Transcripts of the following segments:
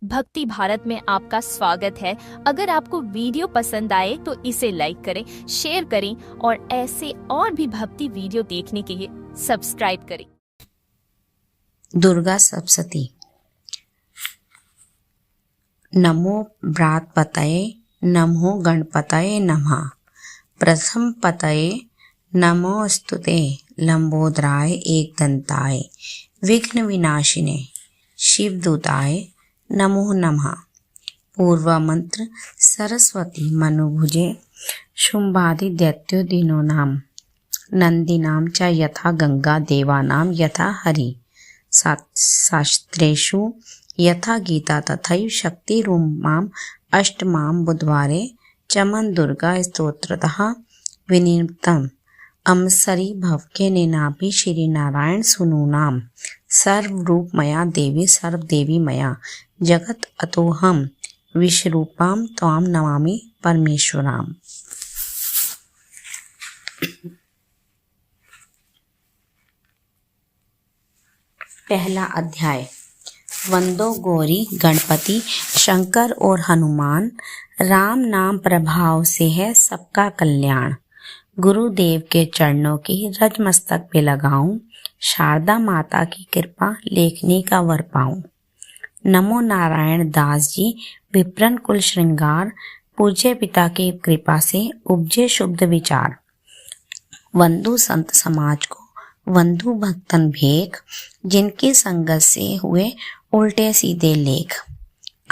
भक्ति भारत में आपका स्वागत है। अगर आपको वीडियो पसंद आए तो इसे लाइक करें, शेयर करें और ऐसे और भी भक्ति वीडियो देखने के लिए सब्सक्राइब करें। दुर्गा सप्तशती। नमो व्रातपतये नमो गणपतये नमः। प्रथम पतये नमोस्तुते लंबोदराय एकदंताय विघ्न विनाशिने शिवदूताय नमो नमः। पूर्व मंत्र सरस्वती मनुभुजे शुंभादि दैत्यो दिनो नाम नंदीनाम च यथा गंगा देवानाम यथा हरि शास्त्रेषु यथा गीता तथैव शक्ति रूमाम अष्टमाम बुधवारे चमन दुर्गा स्तोत्रतः विनिर्मितम् अमसरी भवके नेनापि श्री नारायण सुनु नाम सर्वरूप मया देवी सर्वदेवी मया जगत अतोहम विश्वरूपाम त्वाम नमामि परमेश्वराम। पहला अध्याय। वंदो गौरी गणपति शंकर और हनुमान, राम नाम प्रभाव से है सबका कल्याण। गुरुदेव के चरणों की रज मस्तक पे लगाऊं, शारदा माता की कृपा लेखनी का वर पाऊं। नमो नारायण दास जी विप्रन कुल श्रृंगार, पूज्य पिता की कृपा से उपजे शुद्ध विचार। वंदु संत समाज को वंदु भक्तन भेख, जिनकी संगत से हुए उल्टे सीधे लेख।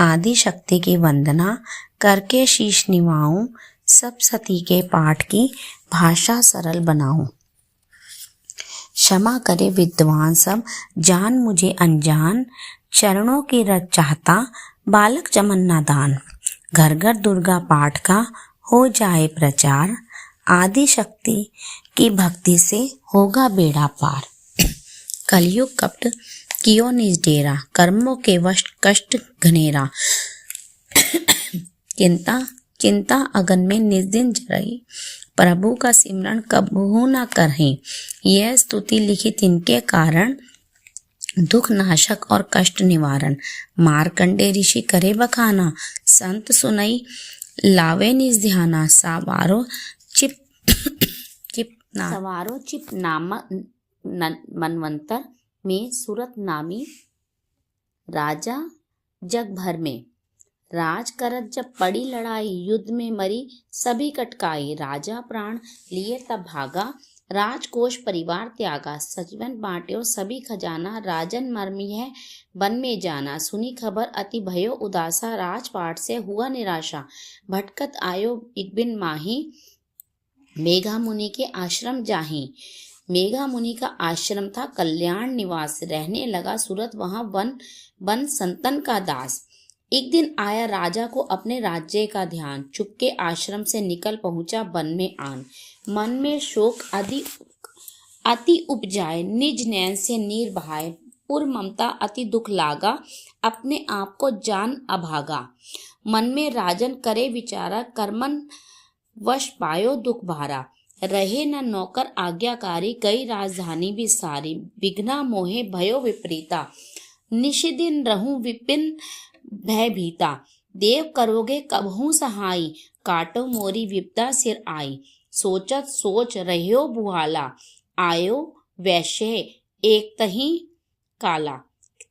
आदि शक्ति की वंदना करके शीश निवाऊं, सब सती के पाठ की भाषा सरल बनाऊं। क्षमा करे विद्वान सब, जान मुझे अनजान, चरणों की रज चाहता बालक चमन नादान। घर घर दुर्गा पाठ का हो जाए प्रचार, आदि शक्ति की भक्ति से होगा बेड़ा पार। कलयुग कपट कियो निज डेरा, कर्मों के वश कष्ट घनेरा। चिंता अगन में निज दिन रही, प्रभु का सिमरन कबहू न करहीं। यह स्तुति लिखित इनके कारण, दुख नाशक और कष्ट निवारण। मार्कंडे ऋषि करे बखाना, संत सुनई लावे निज ध्याना। सवारो चिप नाम मनवंतर में सुरत नामी राजा जग भर में। राज करत जब पड़ी लड़ाई, युद्ध में मरी सभी कटकाई। राजा प्राण लिए तब भागा, राजकोष परिवार त्यागा। सजीवन बांट्यो सभी खजाना, राजन मर्मी है वन में जाना। सुनी खबर अति भयो उदासा, राजपाट से हुआ निराशा। भटकत आयो एक बिन माही, मेघा मुनि के आश्रम जाही। मेघा मुनि का आश्रम था कल्याण निवास, रहने लगा सूरत वहां वन संतन का दास। एक दिन आया राजा को अपने राज्य का ध्यान, चुपके आश्रम से निकल पहुंचा वन में आन। मन में शोक अति उपजाए, निज नैन से नीर बहाए। पुर ममता अति दुख लागा, अपने आप को जान अभागा। मन में राजन करे विचारा, कर्मन वश पायो दुख भारा। रहे न नौकर आज्ञाकारी, गई राजधानी भी सारी। विघ्ना मोहे भयो विपरीता, निशिदिन रहूं विपिन भय भीता। देव करोगे कबहू सहाई, काटो मोरी विपदा सिर आई। सोचत सोच रह्यो बुहाला, आयो वैश्य एक तही काला।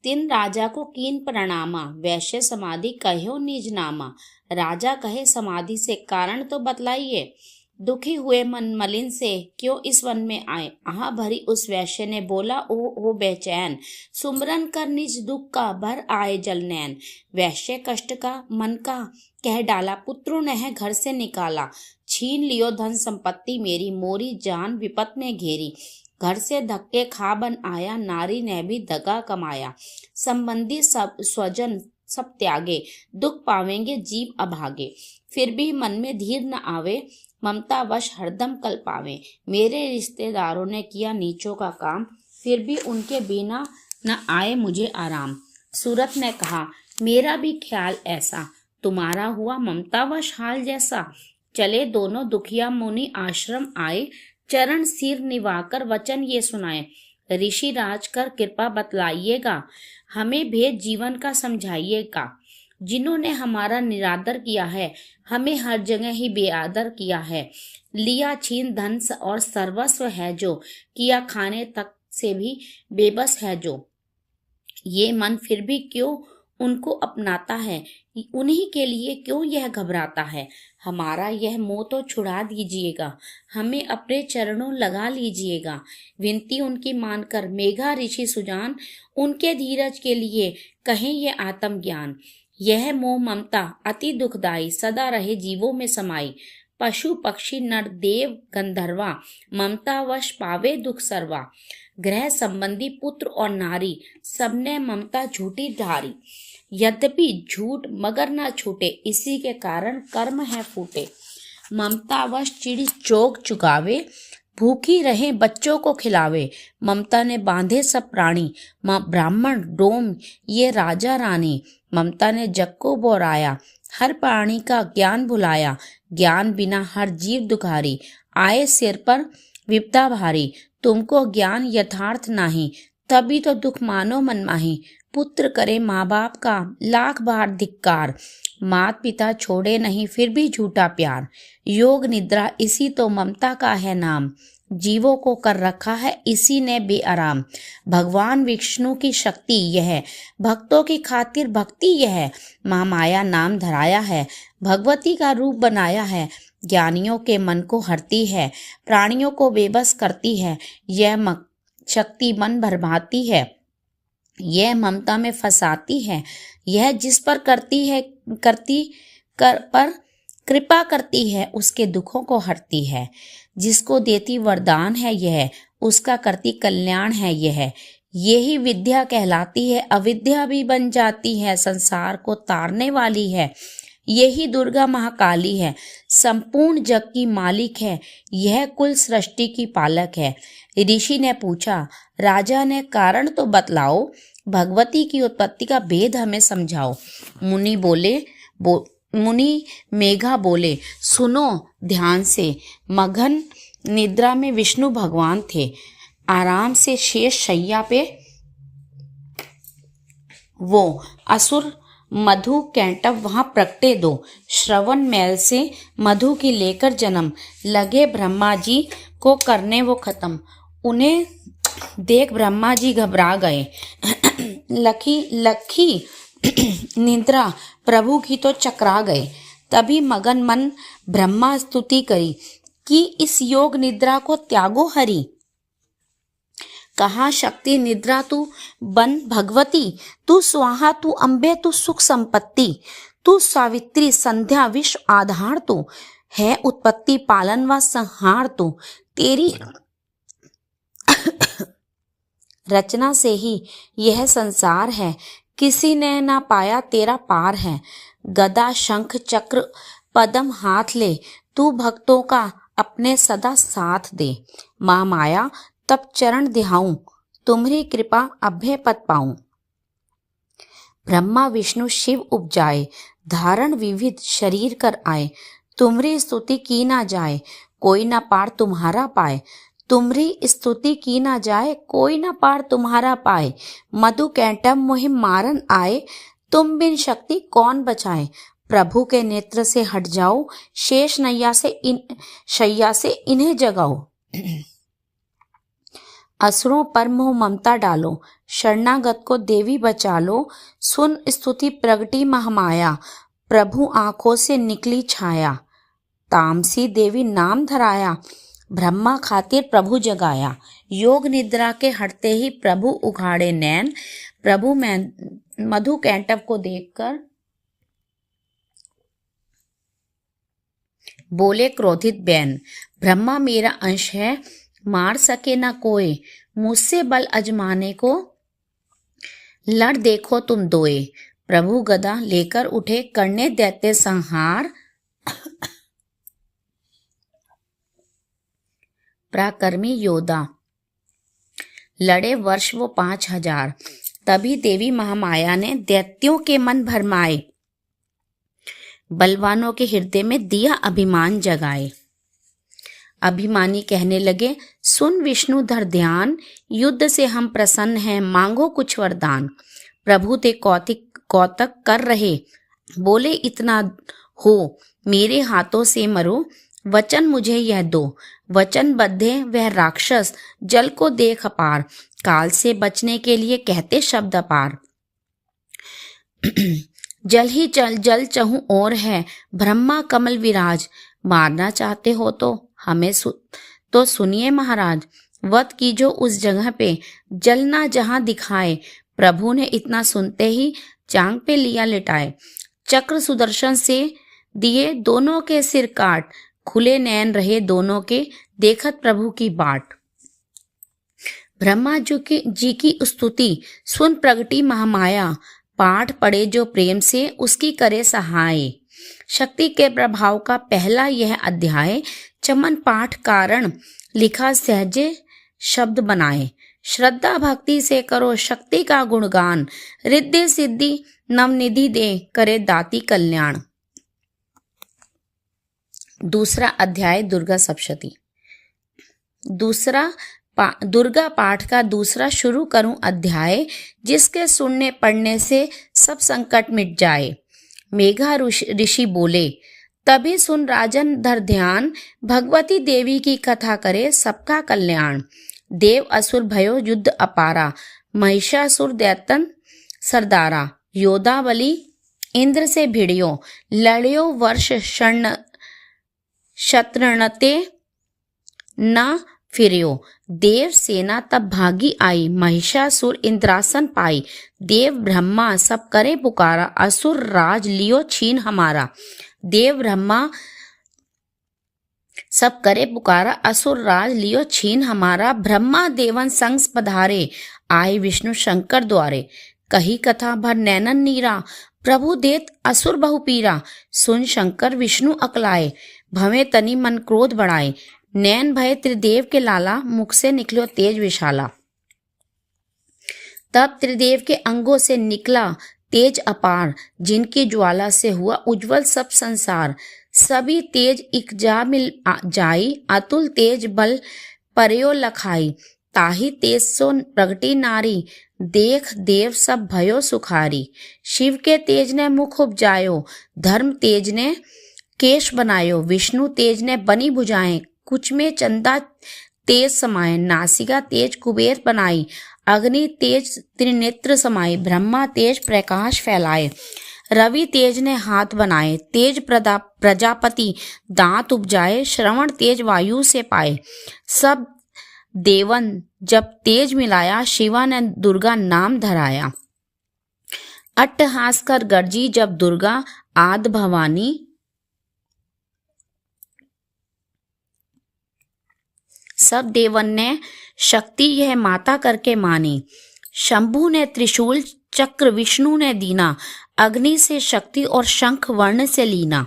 तिन राजा को कीन प्रणामा, वैश्य समाधि कहो निज नामा। राजा कहे समाधि से कारण तो बतलाइए, दुखी हुए मन मलिन से क्यों इस वन में आए। आह भरी उस वैश्य ने बोला ओ बेचैन, सुमरन कर निज दुख का भर आए जल नैन। वैश्य कष्ट का मन का कह डाला, पुत्रों ने है घर से निकाला। छीन लियो धन संपत्ति मेरी, मोरी जान विपत में घेरी। घर से धक्के खा बन आया, नारी ने भी दगा कमाया। संबंधी सब स्वजन सब त्यागे, दुख पावेंगे जीव अभागे। फिर भी मन में धीर न आवे, ममता वश हरदम कल पावे। मेरे रिश्तेदारों ने किया नीचों का काम, फिर भी उनके बिना न आए मुझे आराम। सूरत ने कहा मेरा भी ख्याल ऐसा, तुम्हारा हुआ ममता वश हाल जैसा। चले दोनों दुखिया मुनि आश्रम आए, चरण सिर निवाकर वचन ये सुनाए। ऋषि राजकर कृपा बतलाइएगा, हमें भेद जीवन का समझाइएगा। जिन्होंने हमारा निरादर किया है, हमें हर जगह ही बेआदर किया है। लिया छीन धन और सर्वस्व है जो, किया खाने तक से भी बेबस है जो। ये मन फिर भी क्यों उनको अपनाता है, उन्हीं के लिए क्यों यह घबराता है। हमारा यह मोह तो छुड़ा दीजिएगा, हमें अपने चरणों लगा लीजिएगा। विनती उनकी मानकर मेघा ऋषि सुजान, उनके धीरज के लिए कहें ये आत्मज्ञान। यह मोह ममता अति दुखदाई, सदा रहे जीवों में समाई। पशु पक्षी नर देव गंधर्वा, ममता वश पावे दुख सर्वा। ग्रह संबंधी पुत्र और नारी, सबने ममता झूठी धारी। यद्यपि झूठ मगर न छूटे, इसी के कारण कर्म है फूटे। ममता वश चिड़ी चोग चुकावे, भूखी रहे बच्चों को खिलावे। ममता ने बांधे सब प्राणी, ब्राह्मण डोम ये राजा रानी। ममता ने जग को बोराया, हर प्राणी का ज्ञान भुलाया। ज्ञान बिना हर जीव दुखारी, आए सिर पर विपदा भारी। तुमको ज्ञान यथार्थ नाही, तभी तो दुख मानो मनमाही। पुत्र करे माँ बाप का लाख बार धिक्कार, मात पिता छोड़े नहीं फिर भी झूठा प्यार। योग निद्रा इसी तो ममता का है नाम, जीवों को कर रखा है इसी ने बेआराम। भगवान विष्णु की शक्ति यह, भक्तों की खातिर भक्ति यह। महामाया नाम धराया है, भगवती का रूप बनाया है। ज्ञानियों के मन को हरती है, प्राणियों को बेबस करती है। यह शक्ति मन भरमाती है, यह ममता में फंसाती है। यह जिस पर पर कृपा करती है, उसके दुखों को हरती है। जिसको देती वरदान है यह, उसका करती कल्याण है यह। यही विद्या कहलाती है, अविद्या भी बन जाती है। संसार को तारने वाली है, यही दुर्गा महाकाली है। संपूर्ण जग की मालिक है, यह कुल सृष्टि की पालक है। ऋषि ने पूछा, राजा ने कारण तो बतलाओ, भगवती की उत्पत्ति का भेद हमें समझाओ। मुनि मेघा बोले, सुनो ध्यान से। मगन निद्रा में विष्णु भगवान थे, आराम से शेष शैया पे वो। असुर मधु कैंटव वहां प्रगटे दो, श्रवण मैल से मधु की लेकर जन्म। लगे ब्रह्मा जी को करने वो खत्म, उन्हें देख ब्रह्मा जी घबरा गए। लखी निद्रा प्रभु की तो चकरा गए। तभी मगन मन ब्रह्मा स्तुति करी कि इस योग निद्रा को त्यागो हरि। कहा शक्ति निद्रा तू बन भगवती, तू स्वाहा तू अम्बे तू सुख संपत्ति। तू सावित्री संध्या विश्व आधार, तू है उत्पत्ति पालन व संहार। तू तेरी रचना से ही यह संसार है, किसी ने ना पाया तेरा पार है। गदा शंख चक्र पद्म हाथ ले, तू भक्तों का अपने सदा साथ दे। माँ माया तब चरण दिहाऊं, तुम्हारी कृपा अभय पद पाऊं। ब्रह्मा विष्णु शिव उपजाए, धारण विविध शरीर कर आए। तुम्हारी स्तुति की ना जाए, कोई ना पार तुम्हारा पाए। तुम्हारी स्तुति की ना जाए, कोई ना पार तुम्हारा पाए। मधु कैंटव मुहिम मारन आए, तुम बिन शक्ति कौन बचाए। प्रभु के नेत्र से हट जाओ, शेष शैया से इन्हें जगाओ। असुरों पर मोह ममता डालो, शरणागत को देवी बचा लो। सुन स्तुति प्रगटी महामाया, प्रभु आंखों से निकली छाया। तामसी देवी नाम धराया, ब्रह्मा खातिर प्रभु जगाया। योग निद्रा के हटते ही प्रभु उघाड़े नैन। प्रभु मधु कैंटव को देखकर बोले क्रोधित बैन, ब्रह्मा मेरा अंश है, मार सके न कोई। मुझसे बल अजमाने को लड़ देखो तुम दोए। प्रभु गदा लेकर उठे, करने दैत्य संहार। पराक्रमी योद्धा लड़े वर्ष वो 5000। तभी देवी महामाया ने दैत्यों के मन भरमाए, बलवानों के हृदय में दिया अभिमान जगाए। अभिमानी कहने लगे, सुन विष्णुधर ध्यान, युद्ध से हम प्रसन्न हैं, मांगो कुछ वरदान। प्रभु ते कौतक कर रहे, बोले इतना हो, मेरे हाथों से मरो, वचन मुझे यह दो। वचन बद्धे वह राक्षस, जल को देख अपार, काल से बचने के लिए कहते शब्द अपार। जल ही जल चहूं और है, ब्रह्मा कमल विराज, मारना चाहते हो तो हमें तो सुनिए महाराज। वध की जो उस जगह पे, जलना जहां दिखाए। प्रभु ने इतना सुनते ही जांग पे लिया लिटाए, चक्र सुदर्शन से दिए दोनों के सिर काट, खुले नैन रहे दोनों के, देखत प्रभु की बाट। ब्रह्मा जी की स्तुति सुन प्रगटी महामाया, पाठ पढ़े जो प्रेम से उसकी करे सहाय। शक्ति के प्रभाव का पहला यह अध्याय, चमन पाठ कारण लिखा सहजे शब्द बनाए। श्रद्धा भक्ति से करो शक्ति का गुणगान, रिद्धि सिद्धि नवनिधि दे करे दाती कल्याण। दूसरा अध्याय दुर्गा सप्तशती। दुर्गा पाठ का दूसरा शुरू करूं अध्याय, जिसके सुनने पढ़ने से सब संकट मिट जाए। मेघा ऋषि बोले, तभी सुन राजन धर ध्यान, भगवती देवी की कथा करे सबका कल्याण। देव असुर भयो युद्ध अपारा, महिषासुर दैतन सरदारा। योद्धावली इंद्र से भिड़ियो, लड़ियो वर्ष शत्रुणते न फिरियो। देव सेना तब भागी आई, महिषासुर इंद्रासन पाई। देव ब्रह्मा सब करे पुकारा, असुर राज लियो छीन हमारा। देव ब्रह्मा सब करे पुकारा, असुर राज लियो छीन हमारा। ब्रह्मा देवन संग पधारे, आए विष्णु शंकर द्वारे। कही कथा भर नैनन नीरा, प्रभु देत असुर बहु पीरा। सुन शंकर विष्णु अकलाए, भवे तनि मन क्रोध बढ़ाए। नैन भय त्रिदेव के लाला, मुख से निकलो तेज विशाला। तब त्रिदेव के अंगों से निकला तेज अपार, जिनकी ज्वाला से हुआ उज्जवल सब संसार। सभी तेज इक जा मिल जाई, अतुल तेज बल परयो लखाई। ताही तेज सो प्रगटी नारी, देख देव सब भयो सुखारी। शिव के तेज ने मुख उपजायो, धर्म तेज ने केश बनायो। विष्णु तेज ने बनी भुजाएं, कुछ में चंदा तेज समाये। नासिका तेज कुबेर बनाई, अग्नि तेज त्रिनेत्र समाये। ब्रह्मा तेज प्रकाश फैलाए, रवि तेज ने हाथ बनाए। तेज प्रजापति दांत उपजाए, श्रवण तेज वायु से पाए। सब देवन जब तेज मिलाया, शिवा ने दुर्गा नाम धराया। अट्टहास कर गर्जी जब दुर्गा आद भवानी, सब देवन ने शक्ति यह माता करके मानी। शंभु ने त्रिशूल चक्र, विष्णु ने दीना। अग्नि से शक्ति और शंख वर्ण से लीना।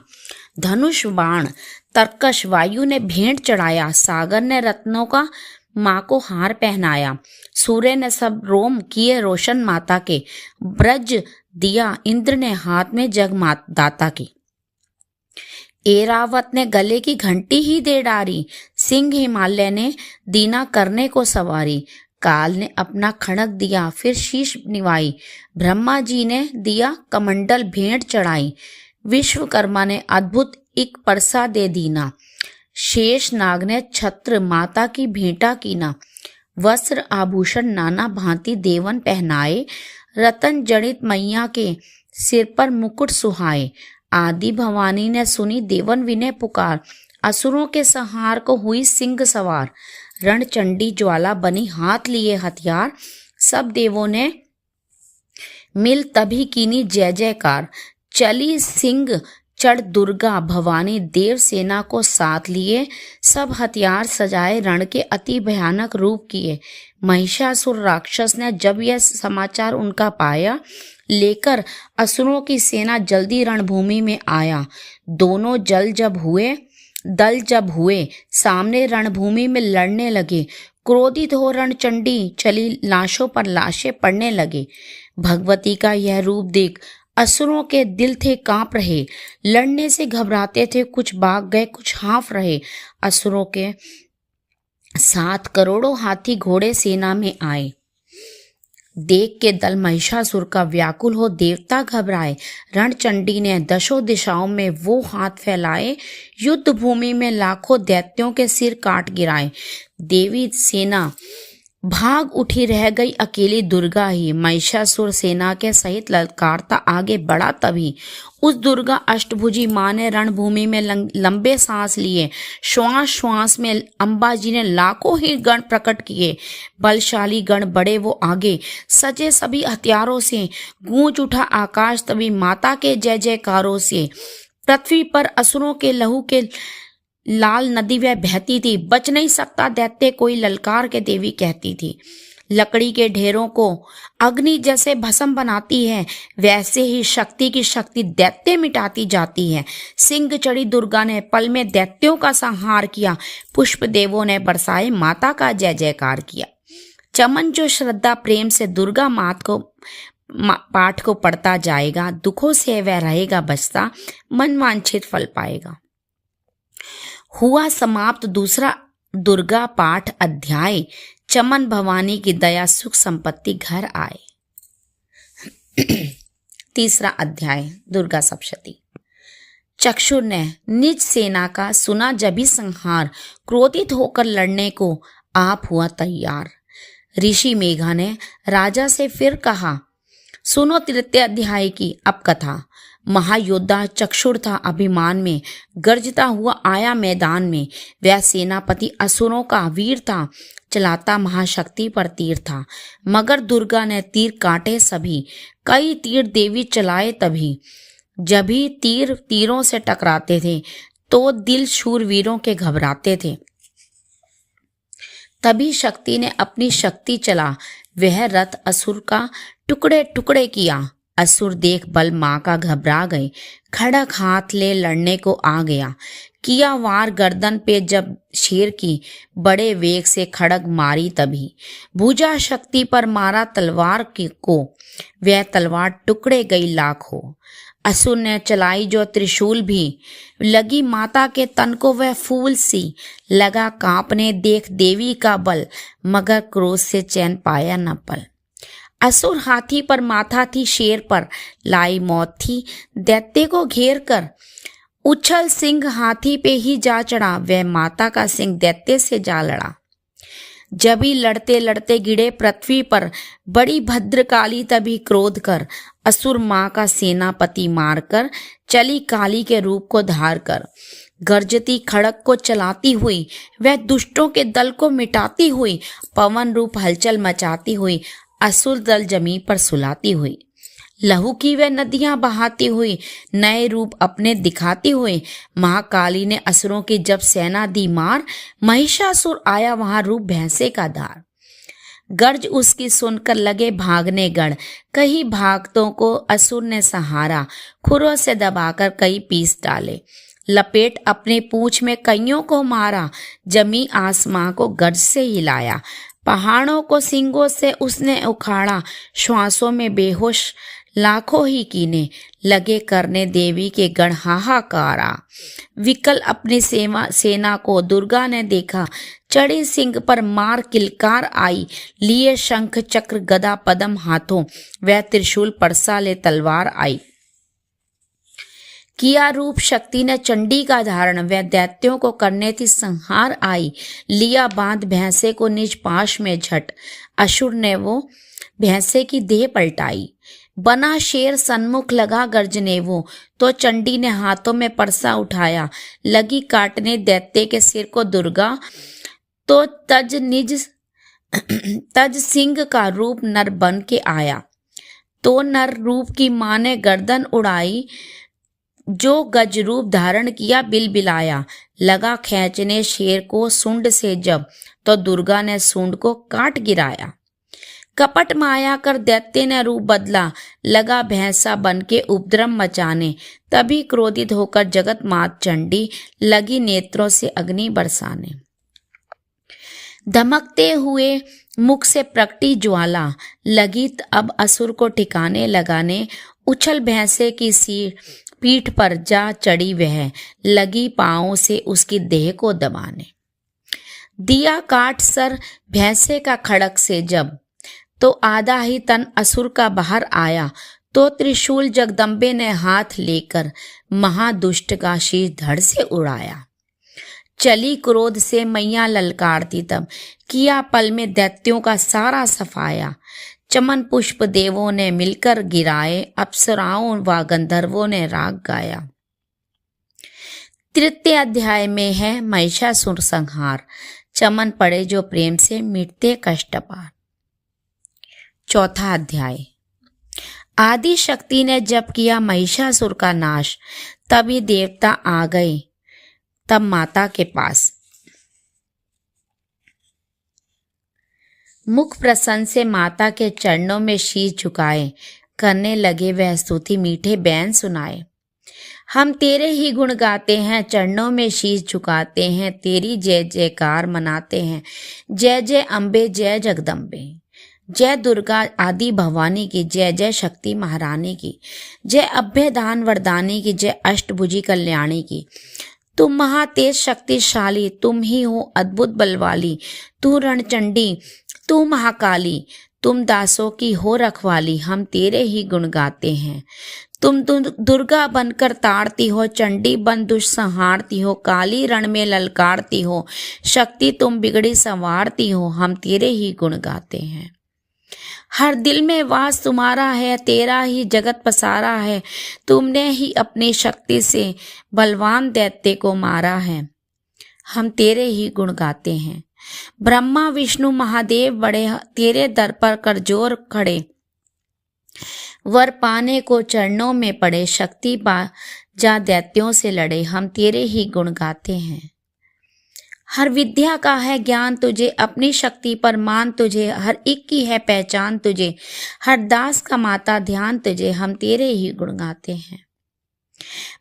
धनुष बाण तरकश वायु ने भेंट चढ़ाया। सागर ने रत्नों का माँ को हार पहनाया। सूर्य ने सब रोम किए रोशन माता के। ब्रज दिया इंद्र ने हाथ में जगमात दाता की। एरावत ने गले की घंटी ही दे डारी। सिंह हिमालय ने दीना करने को सवारी। काल ने अपना खड़ग दिया, फिर शीश निवाई। ब्रह्मा जी ने दिया कमंडल भेंट चढ़ाई। विश्वकर्मा ने अद्भुत एक परसा दे दीना। शेष नाग ने छत्र माता की भेंटा कीना। वस्त्र आभूषण नाना भांति देवन पहनाए। रतन जड़ित मैया के सिर पर मुकुट सुहाए। आदि भवानी ने सुनी देवन विनय पुकार। असुरों के संहार को हुई सिंह सवार। रणचंडी ज्वाला बनी हाथ लिए हथियार। सब देवों ने मिल तभी कीनी जय जयकार। चली सिंह चढ़ दुर्गा भवानी, देव सेना को साथ लिए। सब हथियार सजाए, रण के अति भयानक रूप किए। महिषासुर राक्षस ने जब यह समाचार उनका पाया, लेकर असुरों की सेना जल्दी रणभूमि में आया। दोनों दल जब हुए सामने रणभूमि में लड़ने लगे। क्रोधित हो रणचंडी चली, लाशों पर लाशें पड़ने लगे। भगवती का यह रूप देख असुरों के दिल थे कांप रहे। लड़ने से घबराते थे, कुछ भाग गए कुछ हाँफ रहे। असुरों के 7 करोड़ों हाथी घोड़े सेना में आए। देख के दल महिषासुर का व्याकुल हो देवता घबराए। रणचंडी ने दशों दिशाओं में वो हाथ फैलाए, युद्ध भूमि में लाखों दैत्यों के सिर काट गिराए। देवी सेना भाग उठी, रह गई अकेली दुर्गा ही। महिषासुर सेना के सहित ललकारता आगे बढ़ा, तभी उस दुर्गा अष्टभुजी माँ ने रणभूमि में लंबे सांस लिए। श्वास श्वास में अंबा जी ने लाखों ही गण प्रकट किए। बलशाली गण बढ़े वो आगे, सजे सभी हथियारों से। गूंज उठा आकाश तभी माता के जय जयकारों से। पृथ्वी पर असुरों के लहू के लाल नदी वह बहती थी। बच नहीं सकता दैत्य कोई, ललकार के देवी कहती थी। लकड़ी के ढेरों को अग्नि जैसे भस्म बनाती है, वैसे ही शक्ति की शक्ति दैत्य मिटाती जाती है। सिंह चढ़ी दुर्गा ने पल में दैत्यों का संहार किया। पुष्प देवों ने बरसाए, माता का जय जयकार किया। चमन जो श्रद्धा प्रेम से दुर्गा मात को पाठ को पढ़ता जाएगा, दुखों से वह रहेगा बचता, मन वांछित फल पाएगा। हुआ समाप्त दूसरा दुर्गा पाठ अध्याय। चमन भवानी की दया सुख संपत्ति घर आए। तीसरा अध्याय दुर्गा सप्तशती। चक्षुर ने निज सेना का सुना जभी संहार, क्रोधित होकर लड़ने को आप हुआ तैयार। ऋषि मेघा ने राजा से फिर कहा, सुनो तृतीय अध्याय की अब कथा। महायोद्धा चक्षुर था अभिमान में, गर्जता हुआ आया मैदान में। वह सेनापति असुरों का वीर था, चलाता महाशक्ति पर तीर था। मगर दुर्गा ने तीर काटे सभी, कई तीर देवी चलाए तभी। जब भी तीर तीरों से टकराते थे तो दिल शूरवीरों के घबराते थे। तभी शक्ति ने अपनी शक्ति चला, वह रथ असुर का टुकड़े टुकड़े किया। असुर देख बल माँ का घबरा गए, खड़क हाथ ले लड़ने को आ गया। किया वार गर्दन पे जब शेर की, बड़े वेग से खड़ग मारी तभी। भुजा शक्ति पर मारा तलवार को, वह तलवार टुकड़े गई लाखों। असुर ने चलाई जो त्रिशूल भी, लगी माता के तन को वह फूल सी। लगा कांपने देख देवी का बल, मगर क्रोध से चैन पाया न पल। असुर हाथी पर माथा थी शेर पर, लाई मौत थी दैत्य को घेर कर। उछल सिंह हाथी पे ही जा चढ़ा, वह माता का सिंह दैत्य से जा लड़ा। जब ही लड़ते लड़ते गिरे पृथ्वी पर, बड़ी भद्रकाली तभी क्रोध कर। असुर माँ का सेनापति मारकर, चली काली के रूप को धार कर। गर्जती खड़क को चलाती हुई, वह दुष्टों के दल को मिटाती हुई। पवन रूप हलचल मचाती हुई, असुर दल जमीन पर सुलाती हुई। लहू की वह नदियां बहाती हुई, नए रूप अपने दिखाती हुई। महाकाली ने असुरों की जब सेना दी मार, महिषासुर आया वहां रूप भैंसे का धार। गर्ज उसकी सुनकर लगे भागने गण, कई भागतों को असुर ने सहारा। खुरों से दबाकर कई पीस डाले, लपेट अपने पूंछ में कईयों को मारा। जमी आसमां को गर्ज से हिलाया, पहाड़ों को सींगों से उसने उखाड़ा। श्वासों में बेहोश लाखों ही कीने, लगे करने देवी के गण हाहाकारा। विकल अपनी सेना को दुर्गा ने देखा, चढ़ी सिंह पर मार किलकार आई। लिए शंख चक्र गदा पदम हाथों, वह त्रिशूल परसा ले तलवार आई। किया रूप शक्ति ने चंडी का धारण, वह दैत्यों को करने थी संहार आई। लिया बांध भैंसे को निज पाश में झट, असुर ने वो भैंसे की देह पलटाई। बना शेर सन्मुख लगा गर्जने वो, तो चंडी ने हाथों में परसा उठाया। लगी काटने दैत्य के सिर को दुर्गा, तो तज सिंह का रूप नर बन के आया। तो नर रूप की मां ने गर्दन उड़ाई, जो गज रूप धारण किया बिलबिलाया। लगा खींचने शेर को सूंड से जब, तो दुर्गा ने सूंड को काट गिराया। कपट माया कर दैत्य ने रूप बदला, लगा भैंसा बन के उपद्रव मचाने। तभी क्रोधित होकर जगत मात चंडी, लगी नेत्रों से अग्नि बरसाने। धमकते हुए मुख से प्रकटी ज्वाला, लगी अब असुर को ठिकाने लगाने। उछल भैंसे की सिर पीठ पर जा चढ़ी वह, लगी पांवों से उसकी देह को दबाने। दिया काट सर भैंसे का खड़क से जब, तो आधा ही तन असुर का बाहर आया, तो त्रिशूल जगदम्बे ने हाथ लेकर महादुष्ट का शीश धड़ से उड़ाया। चली क्रोध से मैया ललकारती तब, किया पल में दैत्यों का सारा सफाया। चमन पुष्प देवों ने मिलकर गिराए, अप्सराओं व गंधर्वों ने राग गाया। तृतीय अध्याय में है महिषासुर संहार। चमन पड़े जो प्रेम से मिटते कष्ट पार। चौथा अध्याय। आदि शक्ति ने जब किया महिषासुर का नाश, तभी देवता आ गए तब माता के पास। मुख प्रसन्न से माता के चरणों में शीश झुकाए, करने लगे वह स्तुति मीठे बैन सुनाए। हम तेरे ही गुण गाते हैं, चरणों में शीश झुकाते हैं, तेरी जय जयकार मनाते हैं। जय जय अम्बे जय जगदम्बे, जय दुर्गा आदि भवानी की, जय जय शक्ति महारानी की, जय अभय दान वरदानी की, जय अष्टभुजी कल्याणी की। तुम महातेज शक्तिशाली, तुम ही हो अद्भुत बलवाली। तू रणचंडी, तू महाकाली, तुम दासों की हो रखवाली। हम तेरे ही गुण गाते हैं। तुम दुर्गा बनकर ताड़ती हो, चंडी बन दुष्ट संहारती हो, काली रण में ललकारती हो, शक्ति तुम बिगड़ी संवारती हो। हम तेरे ही गुण गाते हैं। हर दिल में वास तुम्हारा है, तेरा ही जगत पसारा है। तुमने ही अपनी शक्ति से बलवान दैत्य को मारा है। हम तेरे ही गुण गाते हैं। ब्रह्मा विष्णु महादेव बड़े तेरे दर पर कर जोर खड़े, वर पाने को चरणों में पड़े, शक्ति जा दैत्यों से लड़े। हम तेरे ही गुण गाते हैं। हर विद्या का है ज्ञान तुझे, अपनी शक्ति पर मान तुझे, हर एक की है पहचान तुझे, हर दास का माता ध्यान तुझे। हम तेरे ही गुण गाते हैं।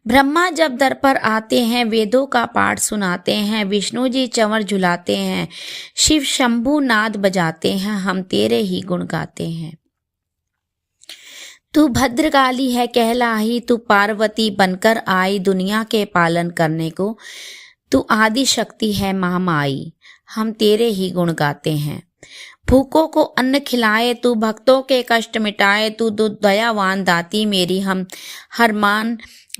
ब्रह्मा जब दर पर आते हैं, वेदों का पाठ सुनाते हैं, विष्णु जी चंवर झुलाते हैं, शिव शंभु नाद बजाते हैं। हम तेरे ही गुण गाते हैं। तू भद्रकाली है कहलाई, तू पार्वती बनकर आई दुनिया के पालन करने को। तू आदि शक्ति है महामाई, हम तेरे ही गुण गाते हैं। भूखों को अन्न खिलाए, तू भक्तों के कष्ट मिटाए, तू दयावान दाती मेरी। हम हर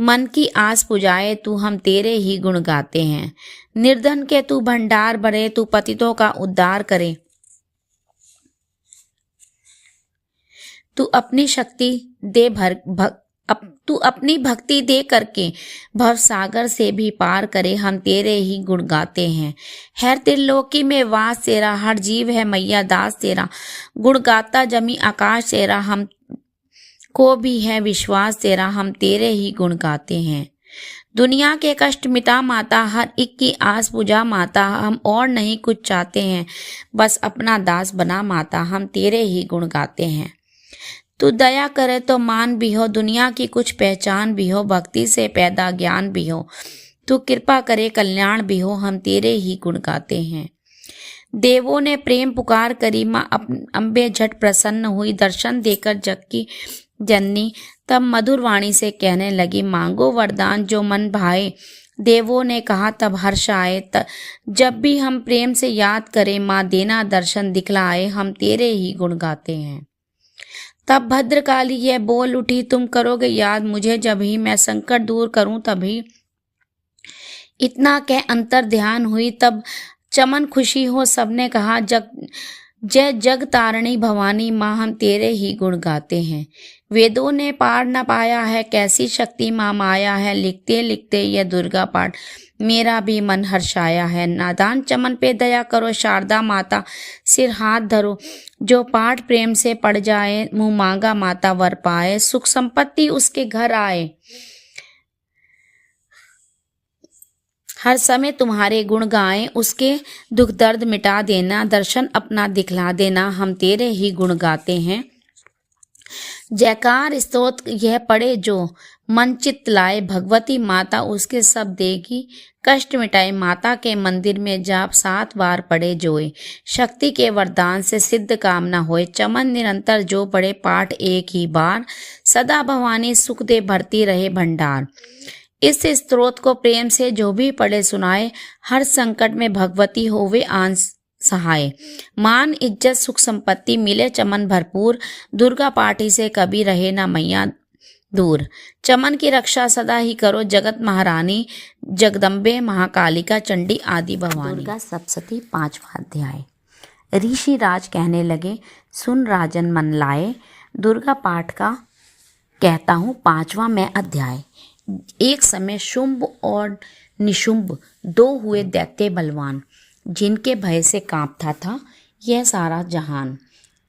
मन की आस पुजाए, तू हम तेरे ही गुण गाते हैं। निर्धन के तू भंडार भरे, तू पतितों का उद्धार करे। तू अपनी शक्ति दे तू अपनी भक्ति दे करके भव सागर से भी पार करे। हम तेरे ही गुण गाते हैं। हर त्रिलोकी में वास तेरा, हर जीव है मैया दास तेरा। गुण गाता जमी आकाश तेरा, हम को भी है विश्वास तेरा। हम तेरे ही गुण गाते हैं। दुनिया के कष्ट मिटा माता, हर एक की आस पूजा माता। हम और नहीं कुछ चाहते हैं, बस अपना दास बना माता। हम तेरे ही गुण गाते हैं। तू दया करे तो मान भी हो, दुनिया की कुछ पहचान भी हो, भक्ति से पैदा ज्ञान भी हो। तू कृपा करे कल्याण भी हो। हम तेरे ही गुण गाते हैं। देवों ने प्रेम पुकार करी, माँ अम्बे झट प्रसन्न हुई, दर्शन देकर जग की जननी। तब मधुर वाणी से कहने लगी, मांगो वरदान जो मन भाए। देवों ने कहा तब हर्ष आए, जब भी हम प्रेम से याद करें माँ देना दर्शन दिखलाए। हम तेरे ही गुण गाते हैं। तब भद्रकाली यह बोल उठी, तुम करोगे याद मुझे जब ही, मैं संकट दूर करूं तभी। इतना कह अंतर ध्यान हुई, तब चमन खुशी हो सबने कहा, जय जग तारणी भवानी माँ। हम तेरे ही गुण गाते हैं। वेदों ने पार न पाया है, कैसी शक्ति माँ माया है। लिखते लिखते यह दुर्गा पाठ मेरा भी मन हर्षाया है। नादान चमन पे दया करो शारदा माता, सिर हाथ धरो। जो पाठ प्रेम से पढ़ जाए, मुँह मांगा माता वर पाए। सुख संपत्ति उसके घर आए, हर समय तुम्हारे गुण गाएं। उसके दुख दर्द मिटा देना, दर्शन अपना दिखला देना। हम तेरे ही गुण गाते हैं। जयकार स्तोत्र यह पढ़े जो, मन चित्त लाए। भगवती माता उसके सब देगी, कष्ट मिटाए। माता के मंदिर में जाप 7 बार पढ़े जोए, शक्ति के वरदान से सिद्ध कामना होए। चमन निरंतर जो पढ़े पाठ एक ही बार, सदा भवानी सुख दे भरती रहे भंडार। इस स्त्रोत को प्रेम से जो भी पढ़े सुनाए, हर संकट में भगवती होवे आन सहाय। मान इज्जत सुख संपत्ति मिले चमन भरपूर, दुर्गा पाठी से कभी रहे ना मैया दूर। चमन की रक्षा सदा ही करो जगत महारानी, जगदम्बे महाकालिका चंडी आदि भवानी। दुर्गा सप्तशती 5वां अध्याय। ऋषि राज कहने लगे, सुन राजन मन लाए, दुर्गा पाठ का कहता हूँ 5वां मैं अध्याय। एक समय शुंभ और निशुंभ 2 हुए दैत्य बलवान, जिनके भय से कांपता था यह सारा जहान।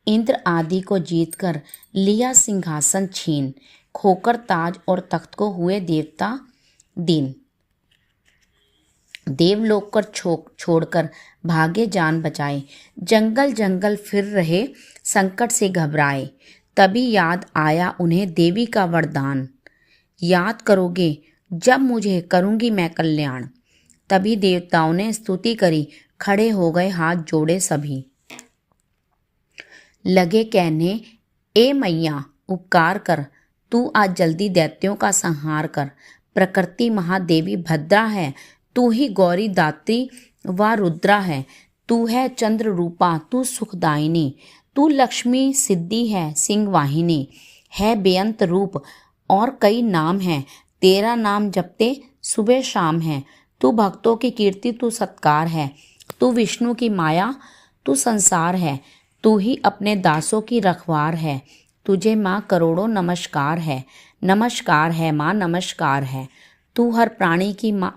इंद्र आदि को जीतकर लिया सिंहासन छीन, खोकर ताज और तख्त को हुए देवता दीन। देवलोक कर छोड़कर भागे जान बचाए, जंगल जंगल फिर रहे संकट से घबराए। तभी याद आया उन्हें देवी का वरदान, याद करोगे जब मुझे करूँगी मैं कल्याण। तभी देवताओं ने स्तुति करी, खड़े हो गए हाथ जोड़े सभी। लगे कहने, ए मैया उपकार कर, तू आज जल्दी दैत्यों का संहार कर। प्रकृति महादेवी भद्रा है, तू ही गौरी दात्री व रुद्रा है। तू है चंद्र रूपा, तू सुखदायिनी, तू लक्ष्मी सिद्धि है सिंह वाहिनी। है बेअंत रूप और कई नाम हैं, तेरा नाम जपते सुबह शाम है। तू भक्तों की कीर्ति, तू सत्कार है, तू विष्णु की माया, तू संसार है। तू ही अपने दासों की रखवार है, तुझे माँ करोड़ों नमस्कार है। नमस्कार है माँ, नमस्कार है। तू हर प्राणी की माँ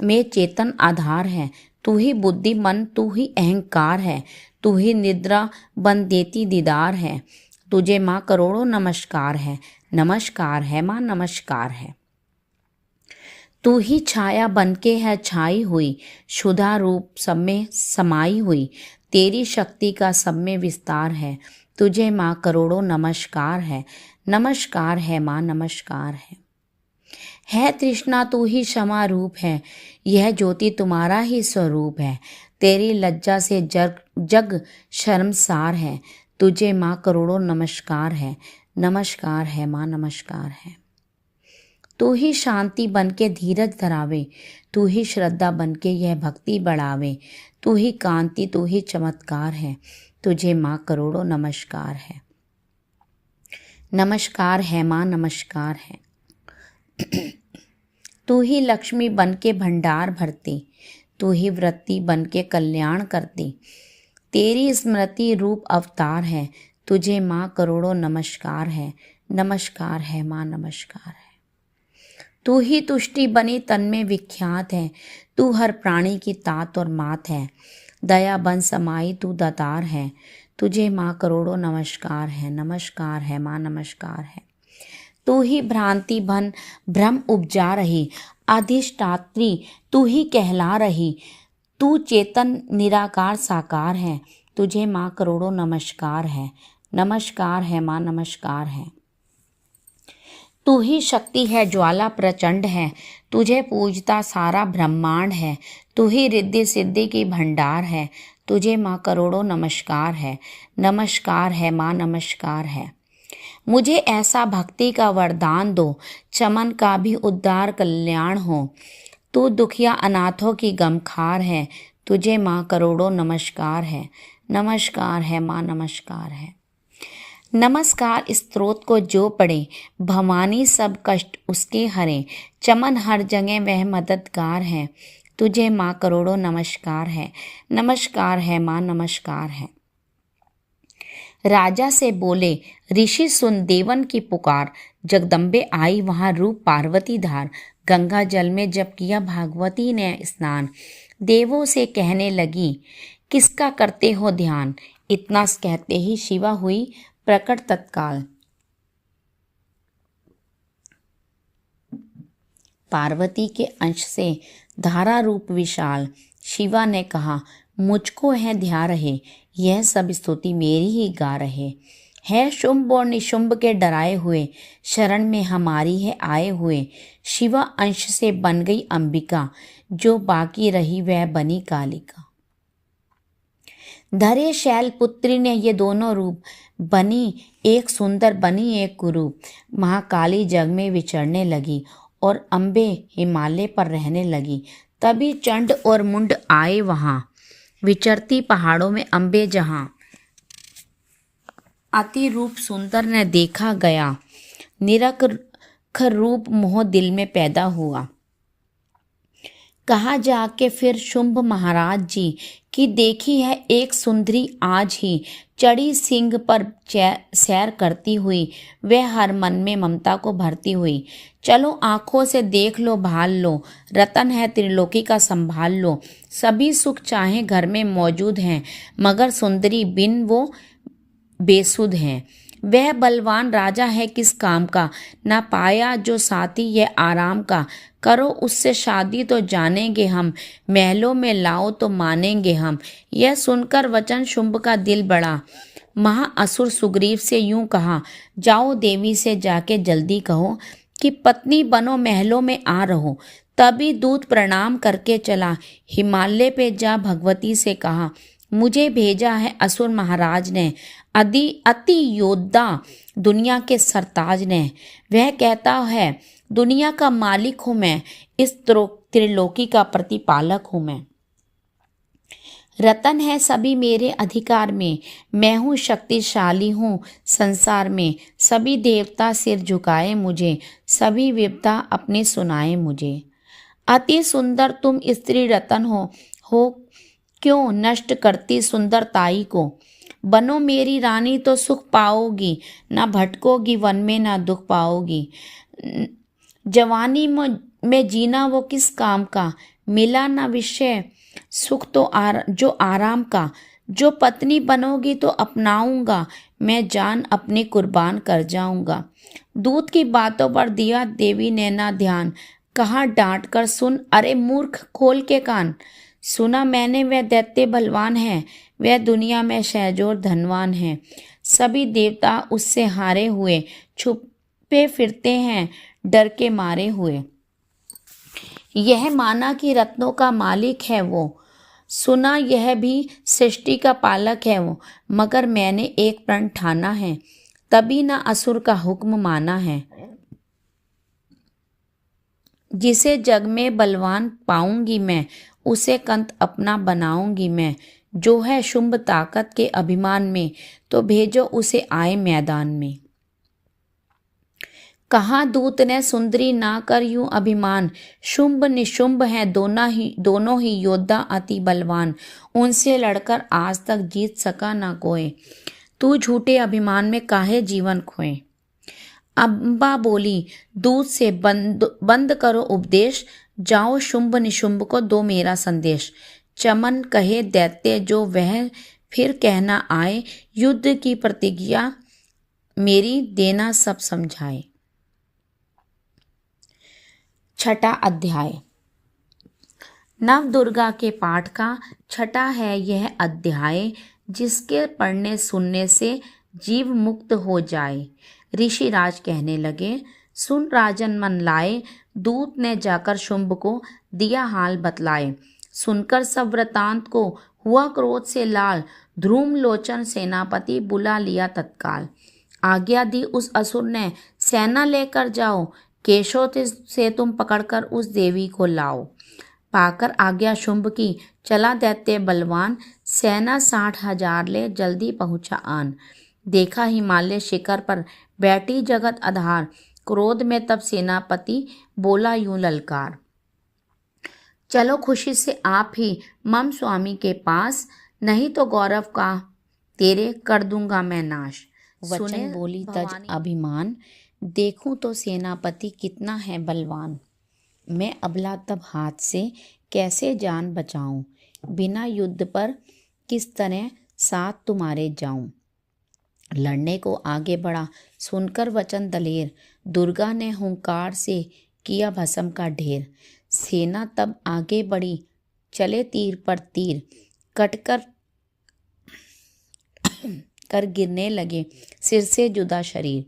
में चेतन आधार है, तू ही बुद्धि मन, तू ही अहंकार है। तू ही निद्रा बन देती दीदार है, तुझे माँ करोड़ों नमस्कार है। नमस्कार है माँ, नमस्कार है। तू ही छाया बनके है छाई हुई, शुद्धा रूप सब में समाई हुई। तेरी शक्ति का सब में विस्तार है, तुझे माँ करोड़ों नमस्कार है। नमस्कार है माँ, नमस्कार है तृष्णा तू ही क्षमा रूप है, यह ज्योति तुम्हारा ही स्वरूप है। तेरी लज्जा से जग शर्मसार है, तुझे माँ करोड़ों नमस्कार है। नमस्कार है माँ, नमस्कार है। तू ही शांति बनके धीरज धरावे, तू ही श्रद्धा बनके यह भक्ति बढ़ावे। तू ही कांति, तू ही चमत्कार है, तुझे माँ करोड़ों नमस्कार है। नमस्कार है माँ, नमस्कार है। तू ही लक्ष्मी बनके भंडार भरती, तू ही वृत्ति बनके कल्याण करती। तेरी स्मृति रूप अवतार है, तुझे माँ करोड़ों नमस्कार है। नमस्कार है माँ, नमस्कार है। तू ही तुष्टि बनी तन में विख्यात है, तू हर प्राणी की तात और मात है। दया बन समाई तू दातार है, तुझे माँ करोड़ों नमस्कार है। नमस्कार है माँ, नमस्कार है। तू ही भ्रांति भन भ्रम उपजा रही, अधिष्ठात्री तू ही कहला रही। तू चेतन निराकार साकार है, तुझे माँ करोड़ों नमस्कार है। नमस्कार है माँ, नमस्कार है। तू ही शक्ति है ज्वाला प्रचंड है, तुझे पूजता सारा ब्रह्मांड है। तू ही रिद्धि सिद्धि की भंडार है, तुझे माँ करोड़ों नमस्कार है। नमस्कार है माँ, नमस्कार है। मुझे ऐसा भक्ति का वरदान दो, चमन का भी उद्धार कल्याण हो। तू दुखिया अनाथों की गमखार है, तुझे माँ करोड़ों नमस्कार है। नमस्कार है माँ, नमस्कार है। नमस्कार स्तोत्र को जो पढ़े, भवानी सब कष्ट उसके हरे। चमन हर जगह वह मददगार है, तुझे माँ करोड़ों नमस्कार है। नमस्कार है माँ, नमस्कार है। राजा से बोले, ऋषि सुन देवन की पुकार। जगदम्बे आई वहाँ रूप पार्वती धार। गंगा जल में जब किया भागवती ने स्नान, देवों से कहने लगी, किसका करते हो ध्यान। इतना कहते ही शिवा हुई प्रकट तत्काल। पार्वती के अंश से धारा रूप विशाल। शिवा ने कहा, मुझको है ध्या रहे, यह सब स्तुति मेरी ही गा रहे। है शुंभ और निशुंभ के डराए हुए, शरण में हमारी है आए हुए। शिवा अंश से बन गई अंबिका, जो बाकी रही वह बनी कालिका। धरे शैल पुत्री ने ये दोनों रूप, बनी एक सुंदर बनी एक कुरूप। महाकाली जग में विचरने लगी, और अम्बे हिमालय पर रहने लगी। तभी चंड और मुंड आए वहाँ। विचरती पहाड़ों में अम्बे जहाँ अति रूप सुंदर ने देखा गया। निरख रूप मोह दिल में पैदा हुआ। कहा जाके फिर शुंभ महाराज जी की देखी है एक सुंदरी आज ही, चढ़ी सिंह पर सैर करती हुई, वह हर मन में ममता को भरती हुई। चलो आंखों से देख लो भाल लो, रतन है त्रिलोकी का संभाल लो। सभी सुख चाहे घर में मौजूद हैं, मगर सुंदरी बिन वो बेसुध हैं। वह बलवान राजा है किस काम का, ना पाया जो साथी यह आराम का। करो उससे शादी तो जानेंगे हम, महलों में लाओ तो मानेंगे हम। यह सुनकर वचन शुंभ का दिल बढ़ा। महाअसुर सुग्रीव से यूं कहा, जाओ देवी से जाके जल्दी कहो कि पत्नी बनो महलों में आ रहो। तभी दूत प्रणाम करके चला, हिमालय पे जा भगवती से कहा, मुझे भेजा है असुर महाराज ने, अति योद्धा दुनिया के सरताज ने। वह कहता है दुनिया का मालिक हूँ मैं, इस त्रिलोकी का प्रतिपालक हूँ मैं। रतन है सभी मेरे अधिकार में, मैं हूँ शक्तिशाली हूँ संसार में। सभी देवता सिर झुकाए मुझे, सभी विपदा अपनी सुनाए मुझे। अति सुंदर तुम स्त्री रतन हो क्यों नष्ट करती सुंदरताई को। बनो मेरी रानी तो सुख पाओगी, ना भटकोगी वन में ना दुख पाओगी। जवानी में जीना वो किस काम का, मिला ना विषय सुख तो जो आराम का। जो पत्नी बनोगी तो अपनाऊंगा, मैं जान अपनी कुर्बान कर जाऊंगा। दूत की बातों पर दिया देवी ने ना ध्यान, कहा डांट कर सुन अरे मूर्ख खोल के कान। सुना मैंने वह दैत्य बलवान है, वह दुनिया में सहजोर धनवान है। सभी देवता उससे हारे हुए, छुपे फिरते हैं डर के मारे हुए। यह माना कि रत्नों का मालिक है वो, सुना यह भी सृष्टि का पालक है वो। मगर मैंने एक प्रण ठाना है, तभी ना असुर का हुक्म माना है। जिसे जग में बलवान पाऊंगी मैं, उसे कंत अपना बनाऊंगी मैं। जो है शुंभ ताकत के अभिमान में, तो भेजो उसे आए मैदान में। कहा दूत ने सुंदरी ना कर यूं अभिमान, शुंभ निशुंभ हैं दोनों ही योद्धा अति बलवान। उनसे लड़कर आज तक जीत सका ना कोई, तू झूठे अभिमान में काहे जीवन खोए। अम्बा बोली दूत से बंद करो उपदेश, जाओ शुंभ निशुंभ को दो मेरा संदेश। चमन कहे दैत्य जो वह फिर कहना आए, युद्ध की प्रतिज्ञा मेरी देना सब समझाए। छठा अध्याय। नव दुर्गा के पाठ का छठा है यह अध्याय, जिसके पढ़ने सुनने से जीव मुक्त हो जाए। ऋषिराज कहने लगे, सुन राजन मन लाए, दूत ने जाकर शुंभ को दिया हाल बतलाए। सुनकर सब वृतांत को हुआ क्रोध से लाल, ध्रुम लोचन सेनापति बुला लिया तत्काल। आज्ञा दी उस असुर ने, सेना लेकर जाओ, केशों से तुम पकड़कर उस देवी को लाओ। पाकर आज्ञा शुंभ की, चला दैत्य बलवान, सेना 60,000 ले जल्दी पहुंचा आन। देखा हिमालय शिखर पर बैठी जगत आधार, क्रोध में तब सेनापति बोला यूं ललकार, चलो खुशी से आप ही मम स्वामी के पास, नहीं तो गौरव का तेरे कर दूंगा मैं नाश। वचन बोली तज अभिमान, देखूं तो सेनापति कितना है बलवान। मैं अबला तब हाथ से कैसे जान बचाऊं, बिना युद्ध पर किस तरह साथ तुम्हारे जाऊं। लड़ने को आगे बढ़ा सुनकर वचन दलेर, दुर्गा ने हुंकार से किया भस्म का ढेर। सेना तब आगे बढ़ी, चले तीर पर तीर, कटकर कर गिरने लगे सिर से जुदा शरीर।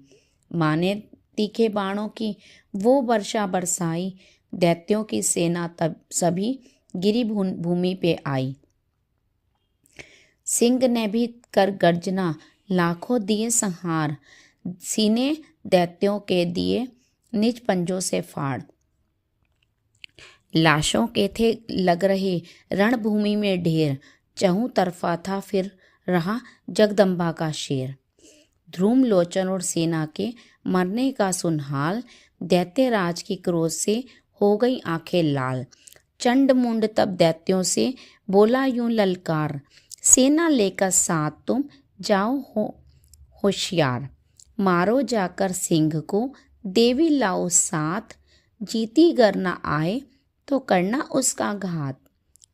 माने तीखे बाणों की वो वर्षा बरसाई, दैत्यों की सेना तब सभी गिरी भूमि पे आई। सिंह ने भी कर गर्जना, लाखों दिए संहार, सीने दैत्यों के दिए निज पंजों से फाड़। लाशों के थे लग रहे रणभूमि में ढेर, चहुं तरफा था फिर रहा जगदम्बा का शेर। ध्रुम लोचन और सेना के मरने का सुन हाल, दैत्यराज की क्रोध से हो गई आंखें लाल। चंड मुंड तब दैत्यों से बोला यूं ललकार, सेना लेकर साथ तुम जाओ होशियार। मारो जाकर सिंह को देवी लाओ साथ, जीती गर न आए तो करना उसका घात।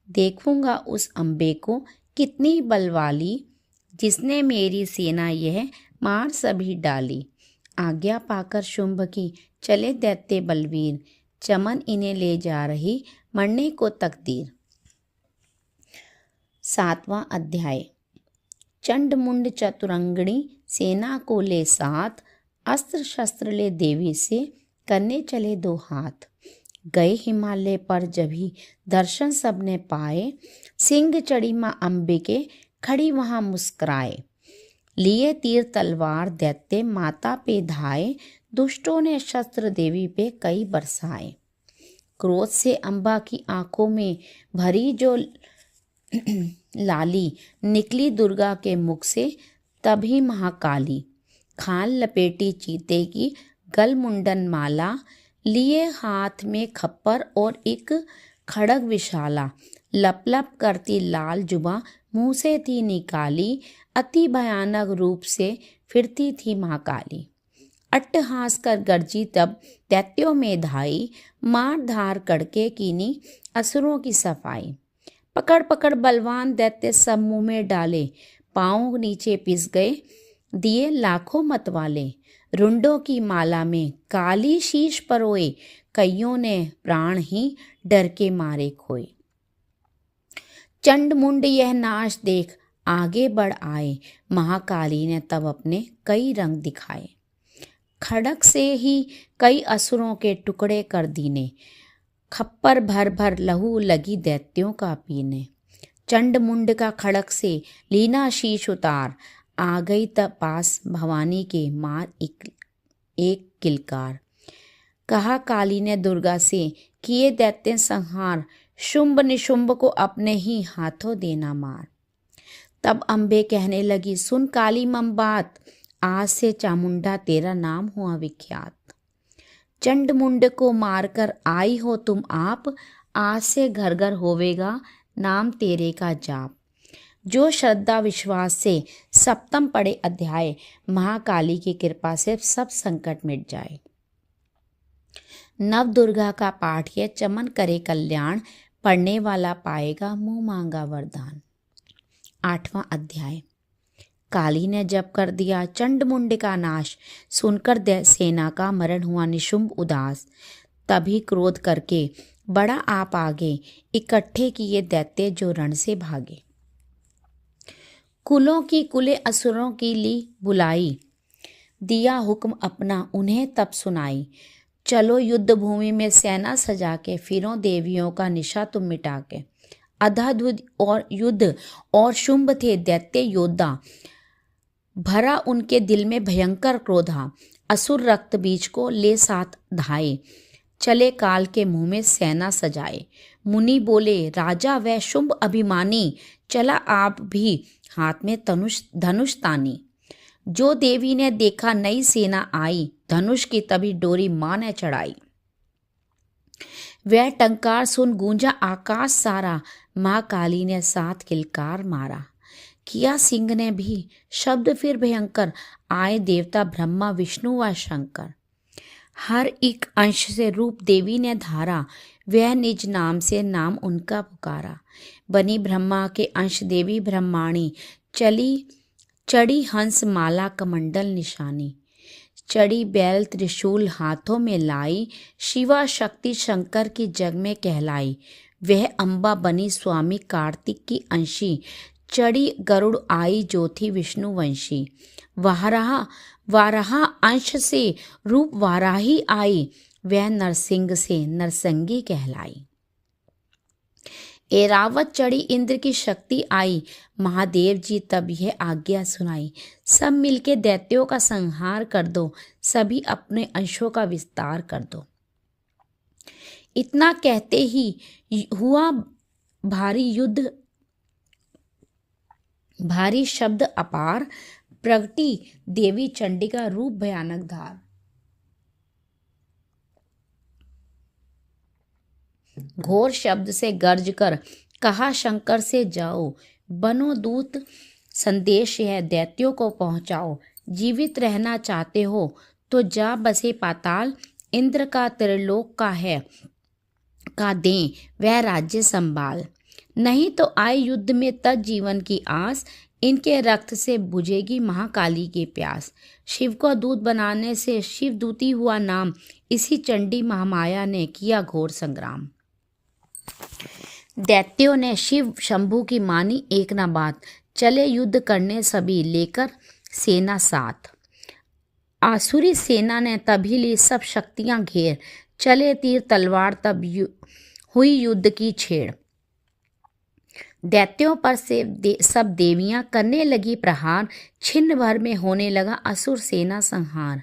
देखूंगा उस अम्बे को कितनी बलवाली, जिसने मेरी सेना यह मार सभी डाली। आज्ञा पाकर शुंभ की चले दैत्य बलवीर, चमन इन्हें ले जा रही मरने को तकदीर। 7वां अध्याय। चंड मुंड चतुरंगणी सेना को ले साथ, अस्त्र शस्त्र ले देवी से करने चले 2 हाथ। गए हिमालय पर जभी दर्शन सबने पाए, सिंह चढ़ी माँ अम्बिके खड़ी वहां मुस्कुराए। लिए तीर तलवार दैत्य माता पे धाए, दुष्टों ने शस्त्र देवी पे कई बरसाए। क्रोध से अम्बा की आंखों में भरी जो लाली, निकली दुर्गा के मुख से तभी महाकाली। खान लपेटी चीते की गल मुंडन माला, लिए हाथ में खप्पर और एक खड़ग विशाला। लप लप करती लाल जुबा मुंह से थी निकाली, अति भयानक रूप से फिरती थी महाकाली। अट्टहास कर गरजी तब दैत्यों में धाई, मार धार कड़के कीनी असुरों की सफाई। पकड़ पकड़ बलवान दैत्य सब मुंह में डाले, पांव नीचे पिस गए दिए लाखों मतवाले। रुंडों की माला में काली शीश परोए, कईयों ने प्राण ही डर के मारे खोए। चंड मुंड यह नाश देख आगे बढ़ आए, महाकाली ने तब अपने कई रंग दिखाए। खड़क से ही कई असुरों के टुकड़े कर दीने, खप्पर भर भर लहू लगी दैत्यों का पीने। चंड मुंड का खड़क से लीना शीश उतार, आ गई तब पास भवानी के मार एक किलकार। कहा काली ने दुर्गा से किए दैत्य संहार, शुंभ निशुंभ को अपने ही हाथों देना मार। तब अम्बे कहने लगी सुन काली मम बात, आज से चामुंडा तेरा नाम हुआ विख्यात। चंड मुंड को मारकर आई हो तुम आप, आज से घर घर होवेगा नाम तेरे का जाप। जो श्रद्धा विश्वास से 7वां पढ़े अध्याय, महाकाली की कृपा से सब संकट मिट जाए। नव दुर्गा का पाठ यह चमन करे कल्याण, पढ़ने वाला पाएगा मुंह मांगा वरदान। 8वां अध्याय। काली ने जब कर दिया चंड मुंड का नाश, सुनकर सेना का मरण हुआ निशुंभ उदास। तभी क्रोध करके बड़ा आप आगे, इकट्ठे किए दैत्य जो रण से भागे। कुलों की कुले असुरों की ली बुलाई, दिया हुक्म अपना उन्हें तब सुनाई। चलो युद्ध भूमि में सेना सजा के, फिरो देवियों का निशा तुम मिटा के। अधाधुध और युद्ध और शुंभ थे दैत्य योद्धा, भरा उनके दिल में भयंकर क्रोधा। असुर रक्त बीज को ले साथ धाये, चले काल के मुंह में सेना सजाए। मुनि बोले राजा वह शुंभ अभिमानी, चला आप भी हाथ में धनुष तानी। जो देवी ने देखा नई सेना आई, धनुष की तभी डोरी मां ने चढ़ाई। वह टंकार सुन गूंजा आकाश सारा, मां काली ने साथ किलकार मारा। किया सिंह ने भी शब्द फिर भयंकर, आए देवता ब्रह्मा विष्णु व शंकर। हर एक अंश से रूप देवी ने धारा, वह निज नाम से नाम उनका पुकारा। बनी ब्रह्मा के अंश देवी ब्रह्माणी, चढ़ी हंस माला कमंडल निशानी। चढ़ी बैल त्रिशूल हाथों में लाई, शिवा शक्ति शंकर की जग में कहलाई। वह अम्बा बनी स्वामी कार्तिक की अंशी, चढ़ी गरुड़ आई जो थी विष्णु वंशी। वाराहा अंश से रूप वाराही आई, वह नरसिंह से नरसंगी कहलाई। एरावत चढ़ी इंद्र की शक्ति आई, महादेव जी तब यह आज्ञा सुनाई। सब मिलके दैत्यों का संहार कर दो, सभी अपने अंशों का विस्तार कर दो। इतना कहते ही हुआ भारी युद्ध, भारी शब्द अपार, प्रगटी देवी चंडी का रूप भयानक धार। घोर शब्द से गर्ज कर कहा शंकर से जाओ, बनो दूत संदेश यह दैत्यों को पहुंचाओ। जीवित रहना चाहते हो तो जा बसे पाताल, इंद्र का त्रिलोक का है का दें वह राज्य संभाल। नहीं तो आए युद्ध में तज जीवन की आस, इनके रक्त से बुझेगी महाकाली की प्यास। शिव को दूत बनाने से शिव दूती हुआ नाम, इसी चंडी महामाया ने किया घोर संग्राम। दैत्यों ने शिव शंभू की मानी एक न बात, चले युद्ध करने सभी लेकर सेना साथ। आसुरी सेना ने तभी ली सब शक्तियां घेर, चले तीर तलवार तब हुई युद्ध की छेड़। दैत्यों पर से सब देवियां करने लगी प्रहार, छिन्न भर में होने लगा असुर सेना संहार।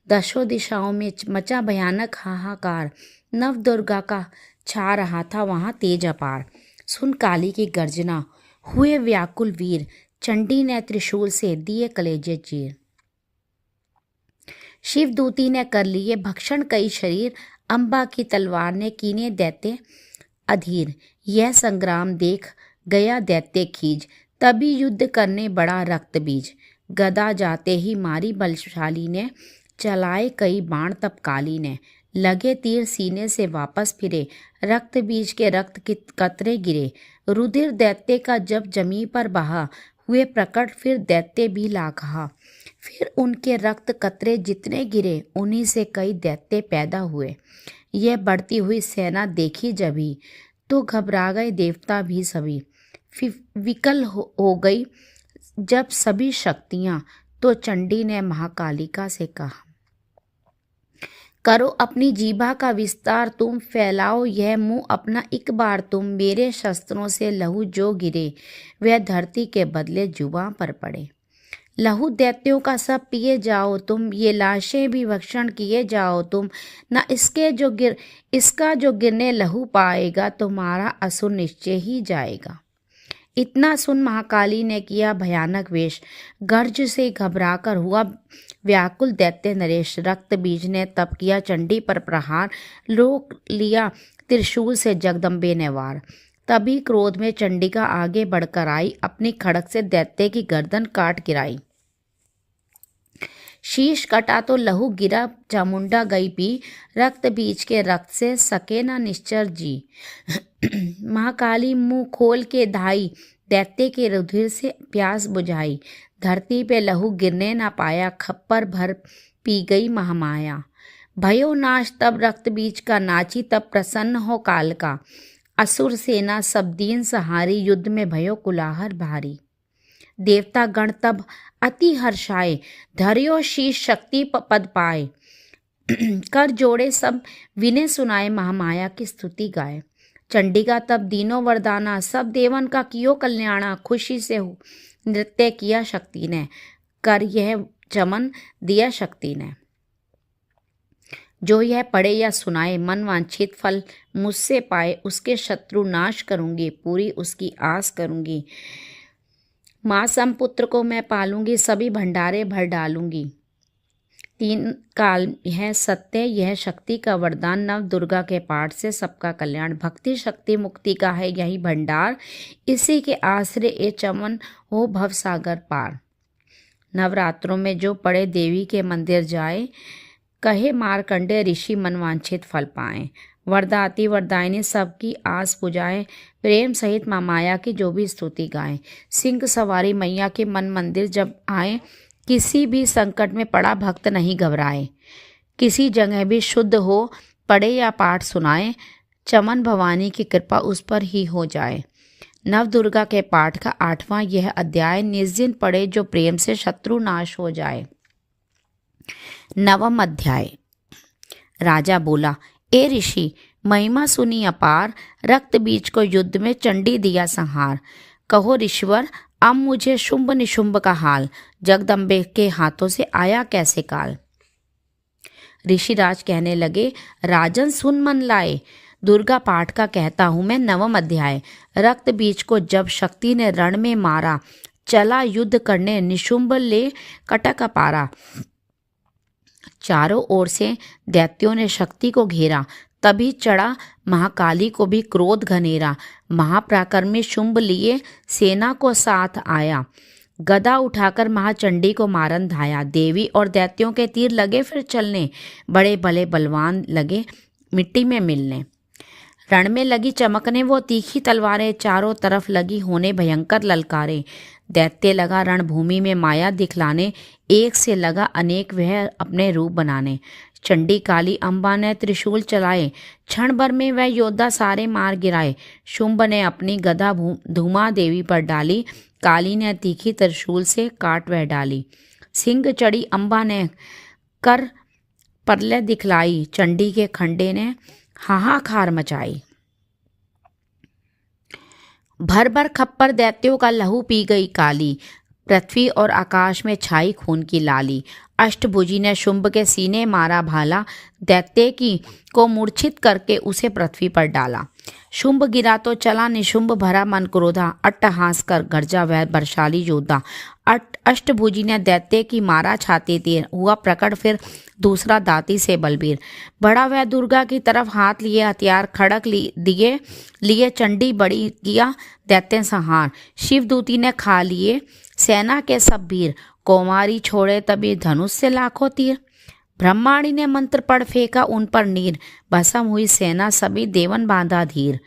दशों दिशाओं में मचा भयानक हाहाकार, नव दुर्गा का छा रहा था वहां तेज अपार। सुन काली की गर्जना हुए व्याकुल वीर, चंडी ने त्रिशूल से दिए कलेजे चीर। शिव दूती ने कर लिए भक्षण कई शरीर, अंबा की तलवार ने कीने दैत्य अधीर। यह संग्राम देख गया दैत्य खीज, तभी युद्ध करने बड़ा रक्त बीज। गदा जाते ही मारी बलशाली ने, चलाए कई बाण तब काली ने। लगे तीर सीने से वापस फिरे, रक्त बीज के रक्त के कतरे गिरे। रुधिर दैत्य का जब जमी पर बहा, हुए प्रकट फिर दैत्य भी लाखा। फिर उनके रक्त कतरे जितने गिरे, उन्हीं से कई दैत्य पैदा हुए। यह बढ़ती हुई सेना देखी जभी, तो घबरा गए देवता भी सभी। विकल हो गई जब सभी शक्तियां, तो चंडी ने महाकालिका से कहा, करो अपनी जीभा का विस्तार तुम, फैलाओ यह मुंह अपना एक बार तुम। मेरे शस्त्रों से लहू जो गिरे, वह धरती के बदले जुबां पर पड़े। लहू दैत्यों का सब पिए जाओ तुम, ये लाशें भी भक्षण किए जाओ तुम। न इसका जो गिरने लहू पाएगा, तुम्हारा असुर निश्चय ही जाएगा। इतना सुन महाकाली ने किया भयानक वेश, गर्ज से घबराकर हुआ व्याकुल दैत्य नरेश। रक्त बीज ने तब किया चंडी पर प्रहार, रोक लिया त्रिशूल से जगदम्बे ने वार। तभी क्रोध में चंडिका आगे बढ़कर आई, अपनी खड़ग से दैत्य की गर्दन काट गिराई। शीश कटा तो लहू गिरा, चामुंडा गई पी, रक्त बीज के रक्त से सके ना निश्चर जी। महाकाली मुंह खोल के धाई, दैत्य के रुधिर से प्यास बुझाई। धरती पे लहू गिरने ना पाया, खप्पर भर पी गई महामाया। भयो नाश तब रक्त बीज का, नाची तब प्रसन्न हो काल का। असुर सेना सब दीन सहारी, युद्ध में भयो कुलाहर भारी। देवता गण तब अति हर्षाए, धर्यो शीश शक्ति पद पाए। कर जोड़े सब विनय सुनाए, महामाया की स्तुति गाए। चंडिका तब दीनों वरदाना, सब देवन का कियो कल्याणा। खुशी से नृत्य किया शक्ति ने, कर यह चमन दिया शक्ति ने। जो यह पढ़े या सुनाए, मन वांछित फल मुझसे पाए। उसके शत्रु नाश करूंगी, पूरी उसकी आस करूंगी। माँ सम पुत्र को मैं पालूंगी, सभी भंडारे भर डालूंगी। तीन काल यह सत्य, यह शक्ति का वरदान। नव दुर्गा के पाठ से सबका कल्याण। भक्ति शक्ति मुक्ति का है यही भंडार, इसी के आश्रय ए चमन हो भव सागर पार। नवरात्रों में जो पड़े देवी के मंदिर जाए, कहे मार्कंडेय ऋषि मनवांछित फल पाएं। वरदाती वरदायिनी सबकी आस बुझाए, प्रेम सहित माँ माया की जो भी स्तुति गाएं। सिंह सवारी मैया के मन मंदिर जब आए, किसी भी संकट में पड़ा भक्त नहीं घबराए। किसी जगह भी शुद्ध हो पढ़े या पाठ सुनाए, चमन भवानी की कृपा उस पर ही हो जाए। नव दुर्गा के पाठ का 8वां यह अध्याय, निर्जिन पढ़े जो प्रेम से शत्रु नाश हो जाए। 9वां अध्याय। राजा बोला, ए ऋषि महिमा सुनी अपार, रक्त बीज को युद्ध में चंडी दिया संहार। कहो ऋषिवर अब मुझे शुंभ निशुंभ का हाल, जगदम्बे के हाथों से आया कैसे काल। ऋषिराज कहने लगे, राजन सुन मन लाए, दुर्गा पाठ का कहता हूँ मैं। 9वां अध्याय। रक्त बीज को जब शक्ति ने रण में मारा, चला युद्ध करने निशुंभ ले कटक अपारा। चारों ओर से दैत्यों ने शक्ति को घेरा, तभी चढ़ा महाकाली को भी क्रोध घनेरा। महापराक्रमी शुंभ लिए सेना को साथ आया, गदा उठाकर महाचंडी को मारन धाया। देवी और दैत्यों के तीर लगे फिर चलने, बड़े भले बलवान लगे मिट्टी में मिलने। रण में लगी चमकने वो तीखी तलवारें, चारों तरफ लगी होने भयंकर ललकारे। दैत्य लगा रणभूमि में माया दिखलाने, एक से लगा अनेक वह अपने रूप बनाने। चंडी काली अम्बा ने त्रिशूल चलाए, क्षण भर में वह योद्धा सारे मार गिराए। शुंभ ने अपनी गदा धूमा देवी पर डाली, काली ने तीखी त्रिशूल से काट वह डाली। सिंह चढ़ी अम्बा ने कर प्रलय दिखलाई, चंडी के खंडे ने हाहाकार मचाई। भर भर खप्पर दैत्यों का लहू पी गई काली, पृथ्वी और आकाश में छाई खून की लाली। अष्टभुजी ने शुंभ के सीने मारा भाला, दैत्य की को मूर्छित करके उसे पृथ्वी पर डाला। शुंभ गिरा तो चला निशुंभ, भरा मन क्रोधा, अट्टहास कर गर्जा वह बलशाली योद्धा। अष्टभुजी ने दैत्य की मारा छाती तीर, हुआ प्रकट फिर दूसरा दाती से बलबीर। बढ़ा वह दुर्गा की तरफ, हाथ लिए हथियार खड़क लिए चंडी बड़ी किया दैत्य संहार। शिवदूती ने खा लिए सेना के सब वीर, कौमारी छोड़े तभी धनुष से लाखों तीर। ब्रह्माणी ने मंत्र पढ़ फेंका उन पर नीर, भस्म हुई सेना सभी देवन बांधा धीर।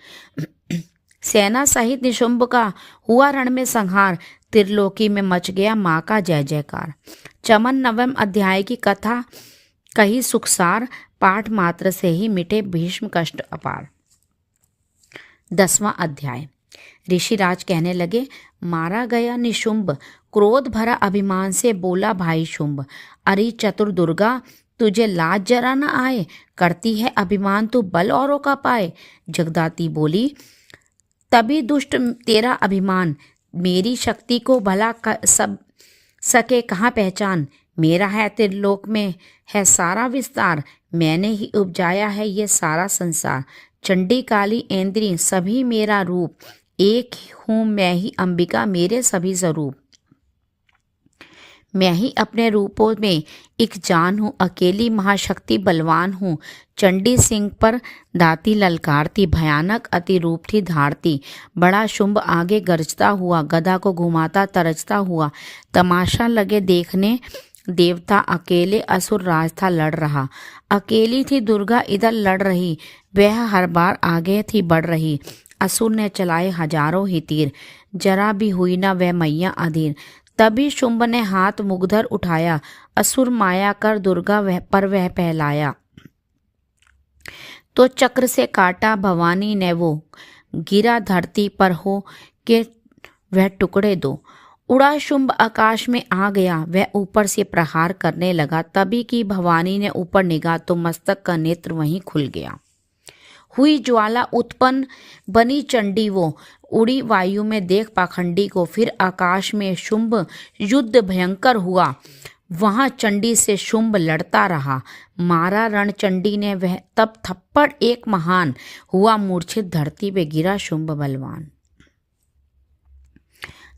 सेना सहित निशुंभ का हुआ रण में संहार, त्रिलोकी में मच गया माँ का जय जयकार। चमन 9वें अध्याय की कथा कही सुखसार, पाठ मात्र से ही मिटे भीष्म कष्ट अपार। 10वां अध्याय। ऋषिराज कहने लगे, मारा गया निशुंभ, क्रोध भरा अभिमान से बोला भाई शुंभ। अरे चतुर दुर्गा, तुझे लाज जरा न आए, करती है अभिमान तू बल औरों का पाए। जगदाती बोली, तभी दुष्ट तेरा अभिमान, मेरी शक्ति को भला सब सके कहाँ पहचान। मेरा है त्रिलोक में है सारा विस्तार, मैंने ही उपजाया है ये सारा संसार। चंडी काली इंद्री सभी मेरा रूप, एक हूँ मैं ही अंबिका मेरे सभी स्वरूप। मैं ही अपने रूपों में एक जान हूँ, अकेली महाशक्ति बलवान हूँ। चंडी सिंह पर दाती ललकारती, भयानक अति रूप थी धारती। बड़ा शुंभ आगे गरजता हुआ, गदा को घुमाता तरजता हुआ। तमाशा लगे देखने देवता, अकेले असुर राज था लड़ रहा। अकेली थी दुर्गा इधर लड़ रही, वह हर बार आगे थी बढ़ रही। असुर ने चलाए हजारों ही तीर, जरा भी हुई न वह मैया अधीर। तभी शुंभ ने हाथ मुग्धर उठाया, असुर माया कर दुर्गा वह पहलाया। तो चक्र से काटा भवानी ने वो, गिरा धरती पर हो के वह टुकड़े दो। उड़ा शुंभ आकाश में आ गया, वह ऊपर से प्रहार करने लगा। तभी की भवानी ने ऊपर निगाह तो मस्तक का नेत्र वहीं खुल गया। हुई ज्वाला उत्पन्न बनी चंडी वो, उड़ी वायु में देख पाखंडी को। फिर आकाश में शुंभ युद्ध भयंकर हुआ, वहां चंडी से शुंभ लड़ता रहा। मारा रण चंडी ने वह, तब थप्पड़ एक महान, हुआ मूर्छित धरती पे गिरा शुंभ बलवान।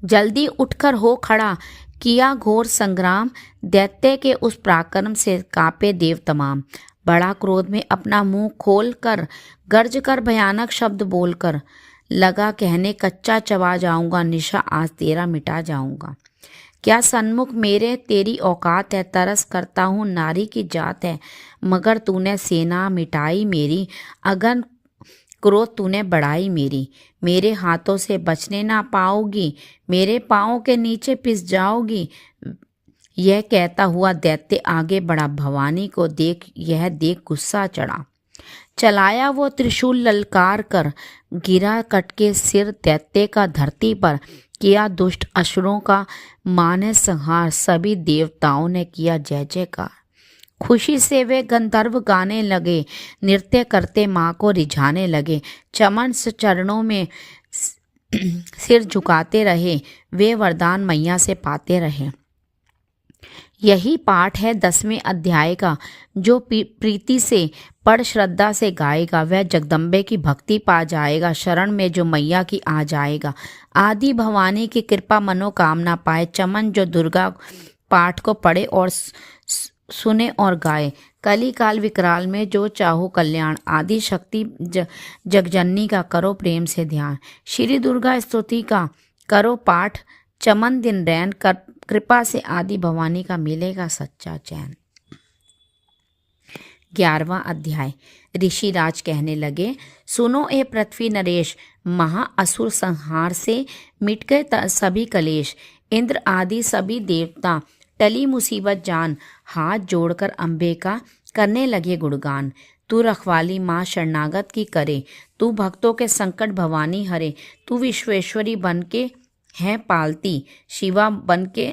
जल्दी उठकर हो खड़ा, किया घोर संग्राम, दैत्य के उस पराक्रम से कांपे देव तमाम। बड़ा क्रोध में अपना मुंह खोल कर, गर्ज कर भयानक शब्द बोलकर, लगा कहने कच्चा चबा जाऊंगा, निशा आज तेरा मिटा जाऊंगा। क्या सन्मुख मेरे तेरी औकात है, तरस करता हूँ नारी की जात है। मगर तूने सेना मिटाई मेरी, अगन क्रोध तूने बढ़ाई मेरी। मेरे हाथों से बचने ना पाओगी, मेरे पाँव के नीचे पिस जाओगी। यह कहता हुआ दैत्य आगे बढ़ा, भवानी को देख गुस्सा चढ़ा। चलाया वो त्रिशूल ललकार कर, गिरा कटके सिर दैत्य का धरती पर। किया दुष्ट असुरों का माने संहार, सभी देवताओं ने किया जय जयकार। खुशी से वे गंधर्व गाने लगे, नृत्य करते माँ को रिझाने लगे। चमन से चरणों में सिर झुकाते रहे, वे वरदान मैया से पाते रहे। यही पाठ है 10वें अध्याय का। जो प्रीति से पढ़ श्रद्धा से गाएगा वह जगदम्बे की भक्ति पा जाएगा, शरण में जो मैया की आ जाएगा। आदि भवानी की कृपा मनोकामना पाए। चमन जो दुर्गा पाठ को पढ़े और सुने और गाए। कली काल विकराल में जो चाहो कल्याण। आदि शक्ति जगजननी का करो प्रेम से ध्यान। श्री दुर्गा स्तुति का करो पाठ। चमन दिन रैन कर कृपा से आदि भवानी का मिलेगा सच्चा चैन। 11वां अध्याय। ऋषिराज कहने लगे, सुनो ए पृथ्वी नरेश, महा असुर संहार से मिट गए सभी कलेश। इंद्र आदि सभी देवता टली मुसीबत जान। हाथ जोड़कर अम्बे का करने लगे गुणगान। तू रखवाली माँ शरणागत की करे, तू भक्तों के संकट भवानी हरे। तू विश्वेश्वरी बन के है पालती, शिवा बन के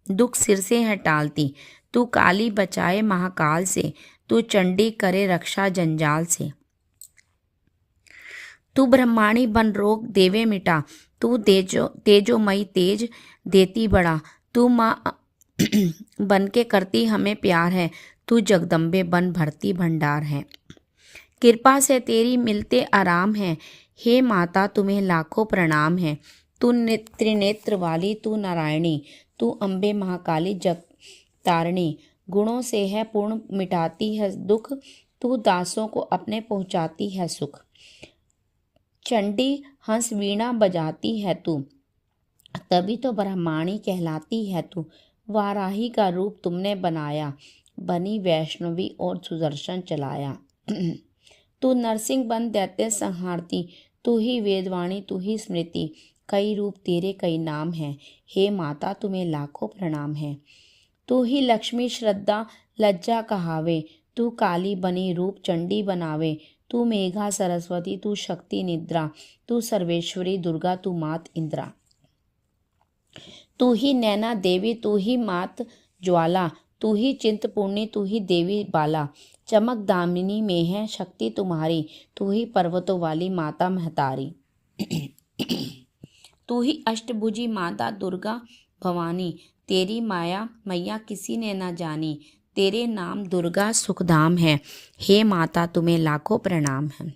दुख सिर से है टालती। तू काली बचाए महाकाल से, तू चंडी करे रक्षा जंजाल से। तू ब्रह्माणी बन रोग देवे मिटा, तू तेजोमयी तेज देती बड़ा। तू माँ बन के करती हमें प्यार है, तू जगदम्बे बन भरती भंडार है। कृपा से तेरी मिलते आराम है, हे माता तुम्हें लाखों प्रणाम है। तू त्रिनेत्र वाली, तू नारायणी, तू अम्बे महाकाली जग तारिणी। गुणों से है पूर्ण मिटाती है दुख, तू दासों को अपने पहुँचाती है सुख। चंडी हंस वीणा बजाती है तू, तभी तो ब्रह्माणी कहलाती है तू। वाराही का रूप तुमने बनाया, बनी वैष्णवी और सुदर्शन चलाया। तू नरसिंह बन दैत्य संहारती, तू ही वेदवाणी तू ही स्मृति। कई रूप तेरे कई नाम हैं, हे माता तुम्हें लाखों प्रणाम है। तू ही लक्ष्मी श्रद्धा लज्जा कहावे, तू काली बनी रूप चंडी बनावे। तू मेघा सरस्वती, तू शक्ति निद्रा, तू सर्वेश्वरी दुर्गा, तू मात इंद्रा। तू ही नैना देवी, तू ही मात ज्वाला, तू ही चिंतपूर्णी, तू ही देवी बाला। चमक दामिनी में है शक्ति तुम्हारी, तू ही पर्वतों वाली माता महतारी। तू ही अष्टभुजी माता दुर्गा भवानी, तेरी माया मैया किसी ने न जानी। तेरे नाम दुर्गा सुखधाम है, हे माता तुम्हें लाखों प्रणाम है।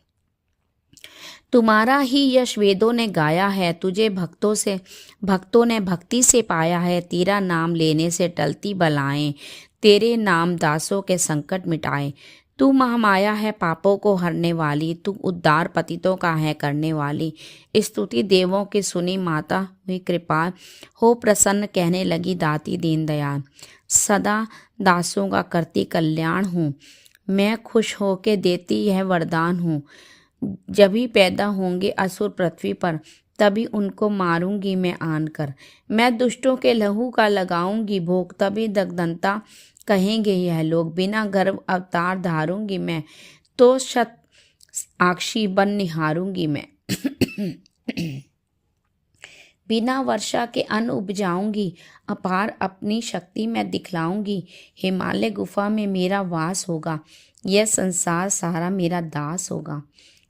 तुम्हारा ही यश वेदों ने गाया है, तुझे भक्तों ने भक्ति से पाया है। तेरा नाम लेने से टलती बलाएं, तेरे नाम दासों के संकट मिटाए। तू महामाया है पापों को हरने वाली, तू उद्धार पतितों का है करने वाली। स्तुति देवों की सुनी माता हुई कृपा, हो प्रसन्न कहने लगी दाती दीन दयाल। सदा दासों का करती कल्याण हूँ, मैं खुश होके देती यह वरदान हूँ। जब ही पैदा होंगे असुर पृथ्वी पर, तभी उनको मारूंगी मैं आन कर। मैं दुष्टों के लहू का लगाऊंगी भोग, तभी दगदंता कहेंगे यह लोग। बिना गर्भ अवतार धारूंगी मैं, तो शत आक्षी बन निहारूंगी मैं। बिना वर्षा के अन्न उपजाऊंगी, अपार अपनी शक्ति मैं दिखलाऊंगी। हिमालय गुफा में मेरा वास होगा, यह संसार सारा मेरा दास होगा।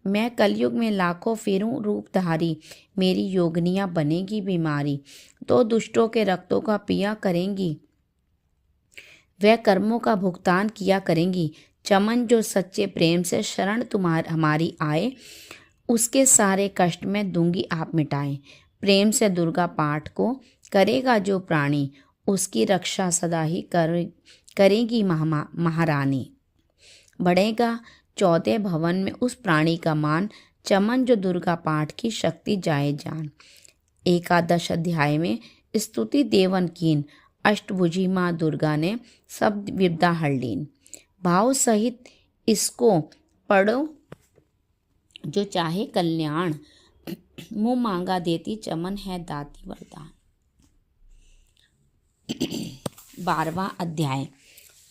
मैं कलयुग में लाखों फेरूं रूपधारी, मेरी योगनियां बनेगी बीमारी। तो दुष्टों के रक्तों का पिया करेंगी, वह कर्मों का भुगतान किया करेंगी। चमन जो सच्चे प्रेम से शरण हमारी आए, उसके सारे कष्ट मैं दूंगी आप मिटाए। प्रेम से दुर्गा पाठ को करेगा जो प्राणी, उसकी रक्षा सदा ही करेगी महारानी। बढ़ेगा 14 भवन में उस प्राणी का मान, चमन जो दुर्गा पाठ की शक्ति जाए जान। 11 अध्याय में स्तुति देवन कीन, अष्टभुजी माँ दुर्गा ने सब विद्या हरलीन। भाव सहित इसको पढ़ो जो चाहे कल्याण, मुँह मांगा देती चमन है दाती वरदान। 12वां अध्याय।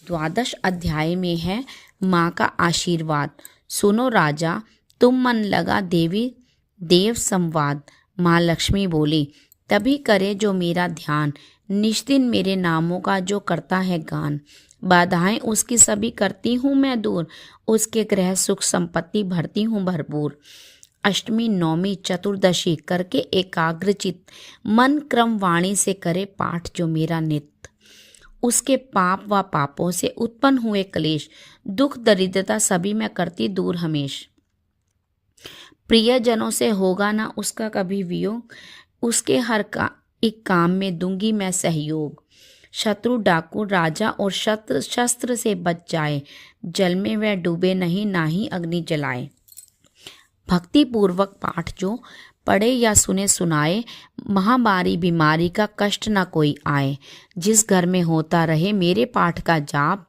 12 अध्याय में है माँ का आशीर्वाद। सुनो राजा तुम मन लगा देवी देव संवाद। माँ लक्ष्मी बोली तभी करे जो मेरा ध्यान, निष्दिन मेरे नामों का जो करता है गान। बाधाएं उसकी सभी करती हूँ मैं दूर, उसके ग्रह सुख संपत्ति भरती हूँ भरपूर। अष्टमी, नौमी, चतुर्दशी करके एकाग्रचित मन क्रम वाणी से करे पाठ जो मेरा नित्य। उसके पाप व पापों से उत्पन्न हुए क्लेश, दुख, दरिद्रता सभी मैं करती दूर हमेश। प्रियजनों से होगा ना उसका कभी वियोग, उसके हर एक काम में दूंगी मैं सहयोग। शत्रु, डाकू, राजा और शस्त्र से बच जाए, जल में वह डूबे नहीं, ना ही अग्नि जलाए। भक्ति पूर्वक पाठ जो पढ़े या सुने सुनाए, महामारी बीमारी का कष्ट ना कोई आए। जिस घर में होता रहे मेरे पाठ का जाप,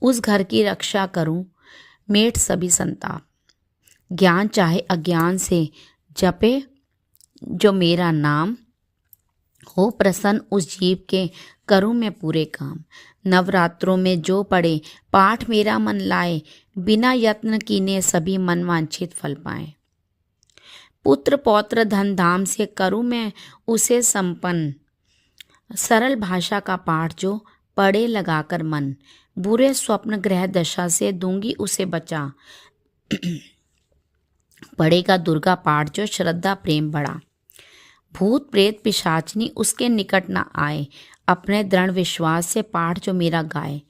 उस घर की रक्षा करूं मेट सभी संताप। ज्ञान चाहे अज्ञान से जपे जो मेरा नाम, हो प्रसन्न उस जीव के करूं मैं पूरे काम। नवरात्रों में जो पढ़े पाठ मेरा मन लाए, बिना यत्न कीने सभी मन वांछित फल पाए। पुत्र पौत्र धन धाम से करूं मैं उसे संपन्न, सरल भाषा का पाठ जो पढ़े लगाकर मन। बुरे स्वप्न ग्रह दशा से दूंगी उसे बचा, पढ़ेगा दुर्गा पाठ जो श्रद्धा प्रेम बढ़ा। भूत प्रेत पिशाचनी उसके निकट न आए, अपने दृढ़ विश्वास से पाठ जो मेरा गाए।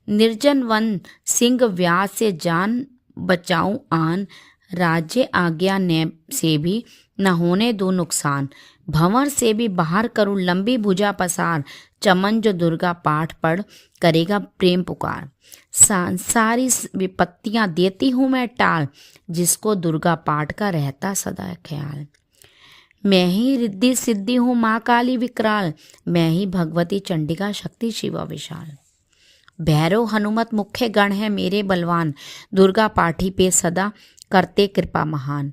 निर्जन वन सिंह व्यास से जान बचाऊं आन, राज्य आज्ञा ने से भी न होने दो नुकसान। भंवर से भी बाहर करूं लंबी भुजा पसार, चमन जो दुर्गा पाठ पढ़ करेगा प्रेम पुकार। सारी विपत्तियां देती हूँ मैं टाल, जिसको दुर्गा पाठ का रहता सदा ख्याल। मैं ही रिद्धि सिद्धि हूँ माँ काली विकराल, मैं ही भगवती चंडिका शक्ति शिवा विशाल। भैरव हनुमत मुख्य गण है मेरे बलवान, दुर्गा पाठी पे सदा करते कृपा महान।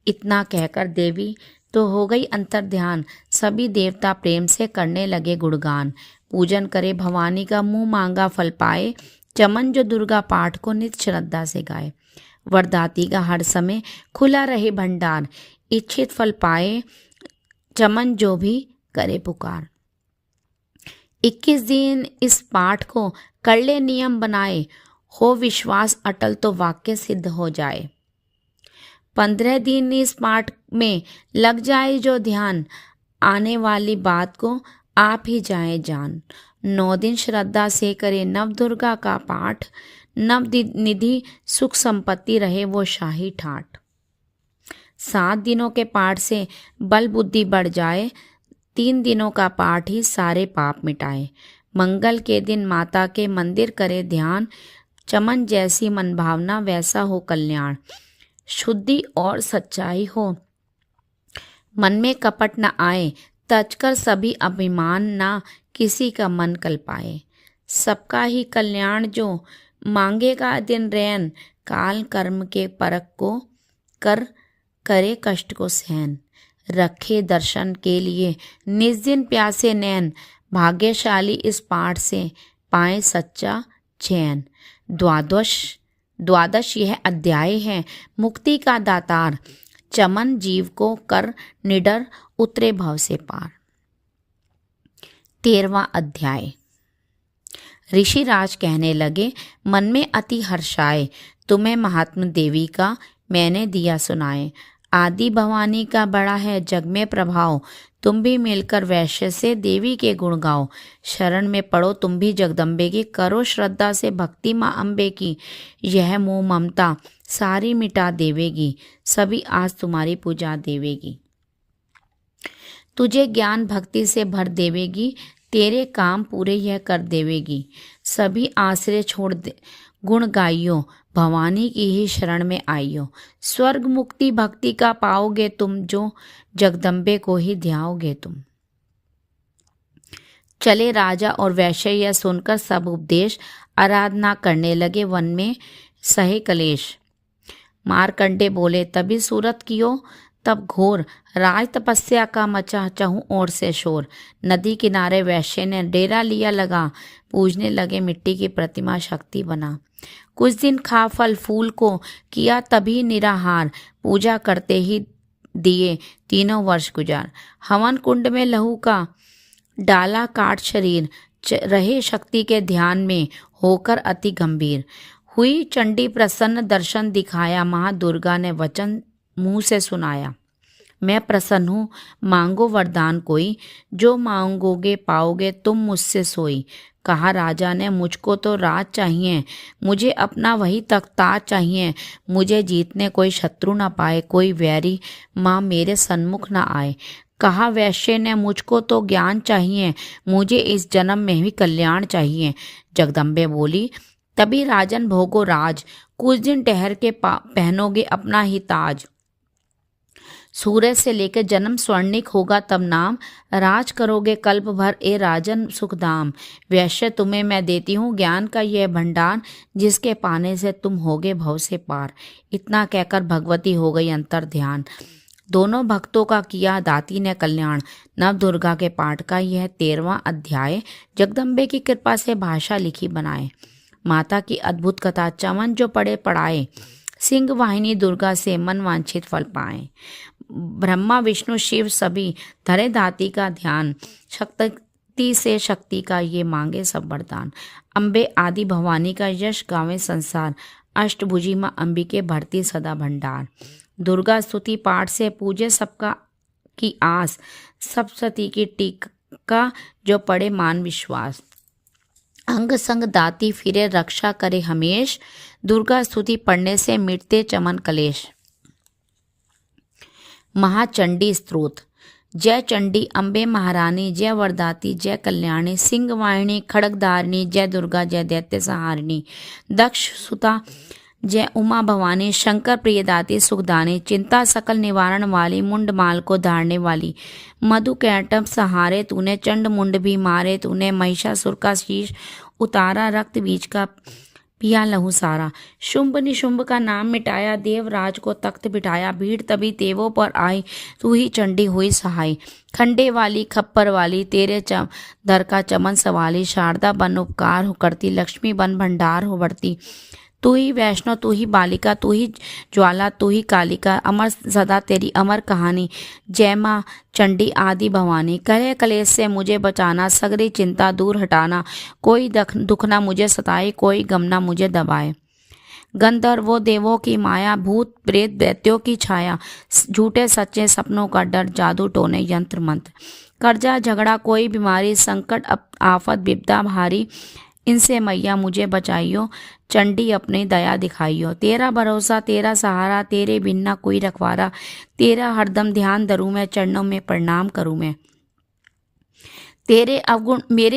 इतना कहकर देवी तो हो गई अंतर ध्यान, सभी देवता प्रेम से करने लगे गुणगान। पूजन करे भवानी का मुंह मांगा फल पाए, चमन जो दुर्गा पाठ को नित श्रद्धा से गाए। वरदाती का हर समय खुला रहे भंडार, इच्छित फल पाए चमन जो भी करे पुकार। 21 दिन इस पाठ को कर ले नियम बनाए, हो विश्वास अटल तो वाक्य सिद्ध हो जाए। 15 दिन इस पाठ में लग जाए जो ध्यान, आने वाली बात को आप ही जाए जान। 9 दिन श्रद्धा से करे नव दुर्गा का पाठ, नव निधि सुख संपत्ति रहे वो शाही ठाठ। 7 दिनों के पाठ से बल बुद्धि बढ़ जाए, 3 दिनों का पाठ ही सारे पाप मिटाए। मंगल के दिन माता के मंदिर करे ध्यान, चमन जैसी मन भावना वैसा हो कल्याण। शुद्धि और सच्चाई हो मन में कपट न आए, तजकर सभी अभिमान ना किसी का मन कल पाए। सबका ही कल्याण जो मांगेगा दिन रैन, काल कर्म के परख को करे कष्ट को सहन। रखे दर्शन के लिए निज दिन प्यासे नैन, भाग्यशाली इस पाठ से पाए सच्चा चैन। द्वादश यह अध्याय है मुक्ति का दातार, चमन जीव को कर निडर उतरे भव से पार। 13वां अध्याय। ऋषिराज कहने लगे मन में अति हर्षाए, तुम्हें महात्मा देवी का मैंने दिया सुनाए। आदि भवानी का बड़ा है जग में प्रभाव, तुम भी मिलकर वैश्य से देवी के गुण गाओ। शरण में पड़ो तुम भी जगदम्बे की, करो श्रद्धा से भक्ति माँ अम्बे की। यह मोह ममता सारी मिटा देवेगी, सभी आज तुम्हारी पूजा देवेगी। तुझे ज्ञान भक्ति से भर देवेगी, तेरे काम पूरे यह कर देवेगी। सभी आश्रय छोड़ दे गुण गाइयो, भवानी की ही शरण में आइयो। स्वर्ग मुक्ति भक्ति का पाओगे तुम, जो जगदम्बे को ही ध्याओगे तुम। चले राजा और वैश्य यह सुनकर सब उपदेश, आराधना करने लगे वन में सहे कलेश। मारकंडे बोले तभी सूरत कियो, तब घोर राज तपस्या का मचा चहु ओर से शोर। नदी किनारे वैश्य ने डेरा लिया लगा, पूजने लगे मिट्टी की प्रतिमा शक्ति बना। कुछ दिन खा फल फूल को किया तभी निराहार, पूजा करते ही दिए 3 वर्ष गुजार। हवन कुंड में लहू का डाला काट शरीर, रहे शक्ति के ध्यान में होकर अति गंभीर। हुई चंडी प्रसन्न दर्शन दिखाया, महादुर्गा ने वचन मुंह से सुनाया। मैं प्रसन्न हूँ, मांगो वरदान कोई, जो मांगोगे पाओगे तुम मुझसे सोई। कहा राजा ने, मुझको तो राज चाहिए, मुझे अपना वही तख्ताज चाहिए, मुझे जीतने कोई शत्रु ना पाए, कोई वैरी माँ मेरे सन्मुख ना आए। कहा वैश्य ने, मुझको तो ज्ञान चाहिए, मुझे इस जन्म में भी कल्याण चाहिए। जगदम्बे बोली, तभी राजन भोगो राज, कुछ दिन ठहर के पहनोगे अपना ही ताज। सूरज से लेकर जन्म स्वर्णिक होगा तब नाम, राज करोगे कल्प भर ए राजन सुखदाम। वैश्य तुम्हें मैं देती हूँ ज्ञान का यह भंडार, जिसके पाने से तुम होगे भव से पार। इतना कहकर भगवती हो गई अंतर ध्यान। दोनों भक्तों का किया दाती ने कल्याण। नव दुर्गा के पाठ का यह 13वां अध्याय जगदम्बे की कृपा से भाषा लिखी बनाए। माता की अद्भुत कथा चमन जो पढ़े पढ़ाए, सिंह वाहिनी दुर्गा से मन वांछित फल पाए। ब्रह्मा विष्णु शिव सभी धरे दाती का ध्यान, शक्ति से शक्ति का ये मांगे सब वरदान। अम्बे आदि भवानी का यश गावे संसार, अष्टभुजी माँ अंबिके भरती सदा भंडार। दुर्गा स्तुति पाठ से पूजे सबका की आस, सप्तशती की टीका जो पढ़े मान विश्वास। अंग संग दाती फिरे रक्षा करे हमेश, दुर्गा स्तुति पढ़ने से मिटते चमन कलेश। महाचंडी स्तोत्र। जय चंडी अम्बे महारानी, जय वरदाती जय कल्याणी, सिंह वाहिनी खड़गधारिणी, जय दुर्गा जय दैत्य संहारिणी। दक्ष सुता जय उमा भवानी, शंकर प्रियदाती सुखदानी, चिंता सकल निवारण वाली, मुंड माल को धारने वाली। मधु कैटम सहारे तूने, चंड मुंड भी मारे तूने, महिषासुर का शीश उतारा, रक्त बीज का पिया लहू सारा। शुंभ निशुंभ का नाम मिटाया, देवराज को तख्त बिठाया, भीड़ तभी देवों पर आई, तू ही चंडी हुई सहाय। खंडे वाली खप्पर वाली, तेरे दर का चमन सवाली, शारदा बन उपकार हो करती, लक्ष्मी बन भंडार हो बढ़ती। तू ही वैष्णव तू ही बालिका, तू ही ज्वाला तू ही कालिका, अमर सदा तेरी अमर कहानी। जय माँ चंडी आदि भवानी, करे कलेश से मुझे बचाना, सगरी चिंता दूर हटाना, कोई दुख ना मुझे सताए, कोई गम ना मुझे दबाए। गंधर्वों देवों की माया, भूत प्रेत दैत्यों की छाया, झूठे सच्चे सपनों का डर, जादू टोने यंत्र मंत्र। कर्जा झगड़ा कोई बीमारी, संकट आफत विपदा भारी, इनसे मैया मुझे बचाइयो, चंडी अपनी दया दिखाइयो। तेरा भरोसा तेरा सहारा, तेरे बिना कोई रखवारा, तेरा हरदम ध्यान धरूं मैं, चरणों में प्रणाम करूं मैं। मेरे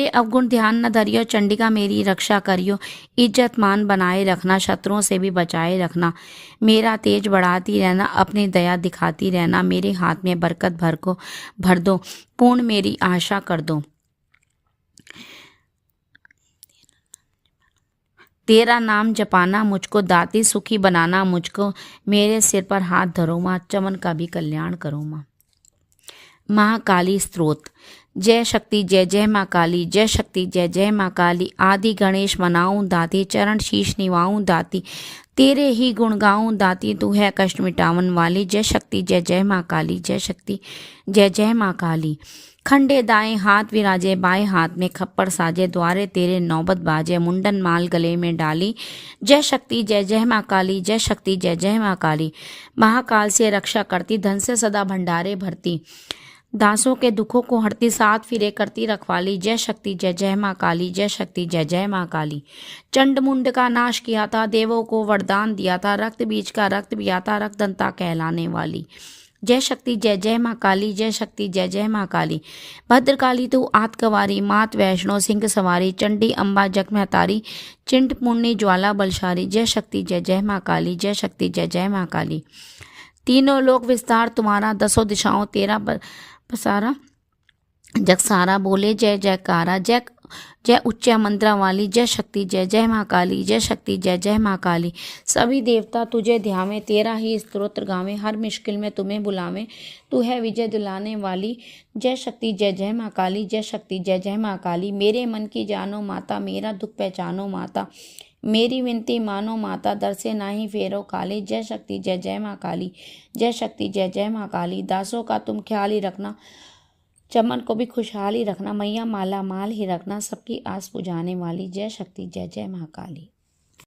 अवगुण ध्यान न धरियो, चंडिका मेरी रक्षा करियो, इज्जत मान बनाए रखना, शत्रुओं से भी बचाए रखना। मेरा तेज बढ़ाती रहना, अपनी दया दिखाती रहना, मेरे हाथ में बरकत भर दो, पूर्ण मेरी आशा कर दो। तेरा नाम जपाना मुझको, दाती सुखी बनाना मुझको, मेरे सिर पर हाथ धरो माँ, चमन का भी कल्याण करो माँ। महाकाली स्तोत्र। जय शक्ति जय जय माँ काली, जय शक्ति जय जय माँ काली, आदि गणेश मनाऊं दाती, चरण शीश निवाऊं दाती, तेरे ही गुण गाऊं दाती, तू है कष्ट मिटावन वाली। जय शक्ति जय जय माँ काली, जय शक्ति जय जय माँ काली। खंडे दाएं हाथ विराजे, बाएं हाथ में खप्पर साजे, द्वारे तेरे नौबत बाजे, मुंडन माल गले में डाली। जय शक्ति जय जय माँ काली, जय शक्ति जय जय माँ काली। महाकाल से रक्षा करती, धन से सदा भंडारे भरती, दासों के दुखों को हरती, साथ फिरे करती रखवाली। जय शक्ति जय जय माँ काली, जय शक्ति जय जय माँ काली। चंड मुंड का नाश किया था, देवों को वरदान दिया था, रक्त बीज का रक्त पिया था, रक्त दंता कहलाने वाली। जय शक्ति जय जय माँ काली, जय शक्ति जय जय माँ काली। भद्रकाली तू आतकवारी, मात वैष्णो सिंह सवारी, चंडी अम्बा जग महतारी, चिंट पुण्य ज्वाला बलशारी। जय शक्ति जय जय माँ काली, जय शक्ति जय जय माँ काली। तीनों लोक विस्तार तुम्हारा, दसों दिशाओं तेरा पसारा, जग सारा बोले जय जयकारा। जय जय उच्च मंत्रा वाली, जय शक्ति जय जय माँ काली, जय शक्ति जय जय माँ काली। सभी देवता तुझे ध्यावे, तेरा ही स्तोत्र गावे, हर मुश्किल में तुम्हें बुलावे, तू है विजय दिलाने वाली। जय शक्ति जय जय माँ काली, जय शक्ति जय जय माँ काली। मेरे मन की जानो माता, मेरा दुख पहचानो माता, मेरी विनती मानो माता, दर से नाही फेरो काली। जय शक्ति जय जय माँ काली, जय शक्ति जय जय माँ काली। दासों का तुम ख्याल ही रखना, चमन को भी खुशहाल ही रखना, मैया माला माल ही रखना, सबकी आस पुजाने वाली। जय शक्ति जय जय माँ काली।